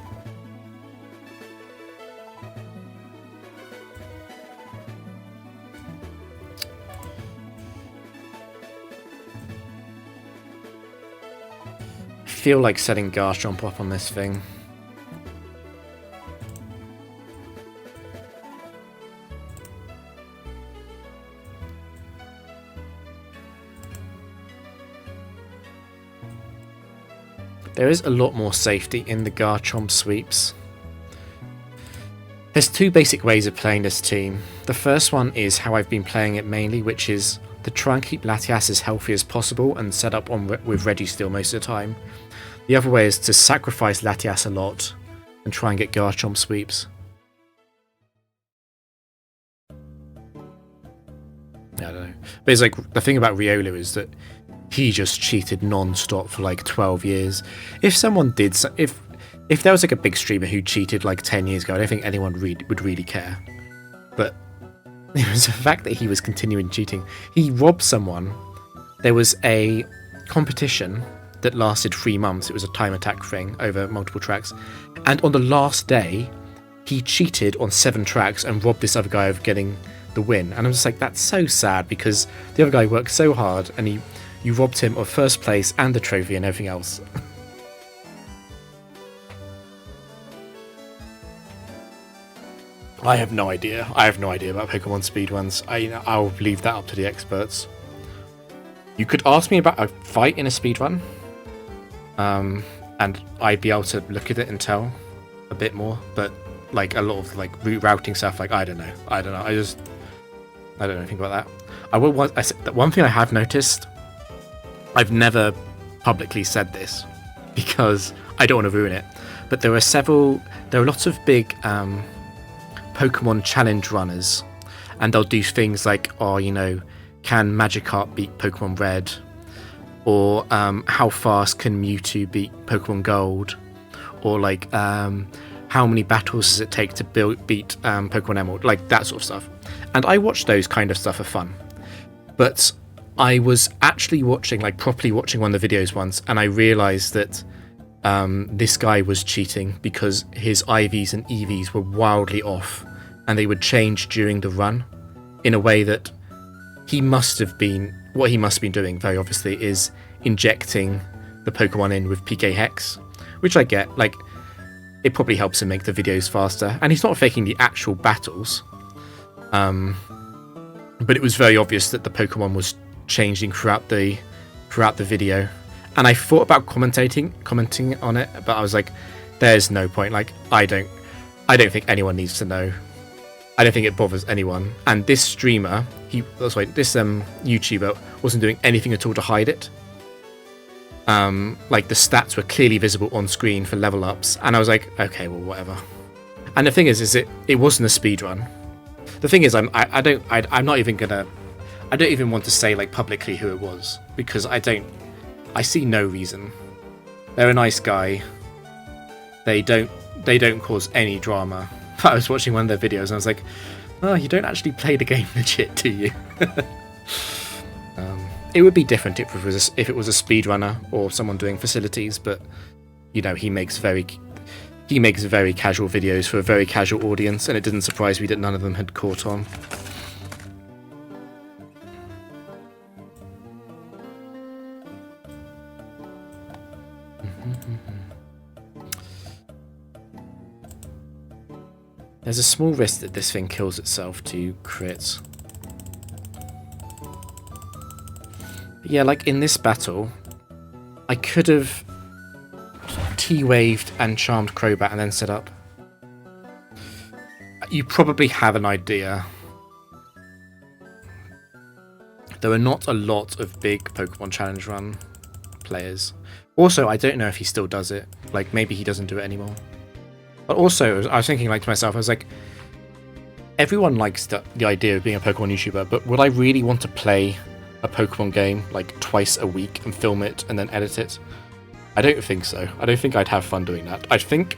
I feel like setting Garchomp up on this thing. There is a lot more safety in the Garchomp sweeps. There's two basic ways of playing this team. The first one is how I've been playing it mainly, which is to try and keep Latias as healthy as possible and set up with Registeel most of the time. The other way is to sacrifice Latias a lot and try and get Garchomp sweeps. I don't know. But it's like, the thing about Riolu is that he just cheated non-stop for like 12 years. If someone did, if there was like a big streamer who cheated like 10 years ago, I don't think anyone would really care. But it was the fact that he was continuing cheating. He robbed someone. There was a competition that lasted 3 months. It was a time attack thing over multiple tracks. And on the last day, he cheated on 7 tracks and robbed this other guy of getting the win. And I'm just like, that's so sad, because the other guy worked so hard and you robbed him of first place and the trophy and everything else. I have no idea. I have no idea about Pokemon speedruns. I'll leave that up to the experts. You could ask me about a fight in a speedrun, and I'd be able to look at it and tell a bit more. But like a lot of like route routing stuff, like I don't know. I don't know anything about that. I said that one thing I have noticed. I've never publicly said this because I don't want to ruin it, but there are lots of big Pokemon challenge runners, and they'll do things like, can Magikarp beat Pokemon Red, or how fast can Mewtwo beat Pokemon Gold, or like how many battles does it take to beat Pokemon Emerald, like that sort of stuff. And I watch those kind of stuff for fun, but I was actually properly watching one of the videos once, and I realised that this guy was cheating because his IVs and EVs were wildly off, and they would change during the run in a way that what he must have been doing, very obviously, is injecting the Pokemon in with PK Hex, which I get, like, it probably helps him make the videos faster, and he's not faking the actual battles, but it was very obvious that the Pokemon was changing throughout the video, and I thought about commenting on it, but I was like, there's no point. Like, I don't think anyone needs to know. I don't think it bothers anyone. And this streamer, this YouTuber wasn't doing anything at all to hide it. Like the stats were clearly visible on screen for level ups, and I was like, okay, well, whatever. And the thing is it wasn't a speed run. The thing is, I don't even want to say like publicly who it was, because I see no reason. They're a nice guy. They don't cause any drama. But I was watching one of their videos and I was like, oh, you don't actually play the game legit, do you? It would be different if it was a speedrunner or someone doing facilities, but he makes very casual videos for a very casual audience, and it didn't surprise me that none of them had caught on. There's a small risk that this thing kills itself to crits. But yeah, like in this battle, I could have T-waved and charmed Crobat and then set up. You probably have an idea. There are not a lot of big Pokemon Challenge Run players. Also, I don't know if he still does it. Like, maybe he doesn't do it anymore. But also, I was thinking, like, to myself, I was like, everyone likes the idea of being a Pokemon YouTuber, but would I really want to play a Pokemon game, like, twice a week and film it and then edit it? I don't think so. I don't think I'd have fun doing that. I think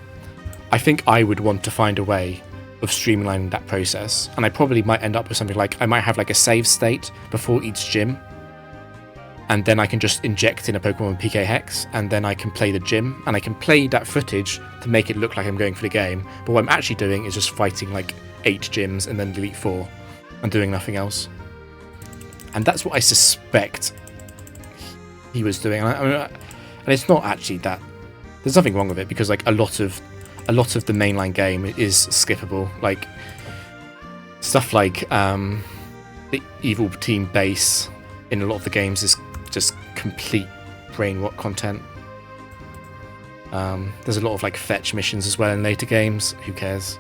I would want to find a way of streamlining that process, and I probably might end up with something like, I might have, like, a save state before each gym, and then I can just inject in a Pokemon PK Hex, and then I can play the gym, and I can play that footage to make it look like I'm going for the game, but what I'm actually doing is just fighting like 8 gyms and then delete 4, and doing nothing else. And that's what I suspect he was doing. And it's not actually that. There's nothing wrong with it, because like a lot of the mainline game is skippable. Like stuff like the Evil Team base in a lot of the games is just complete brain rot content. There's a lot of like fetch missions as well in later games. Who cares?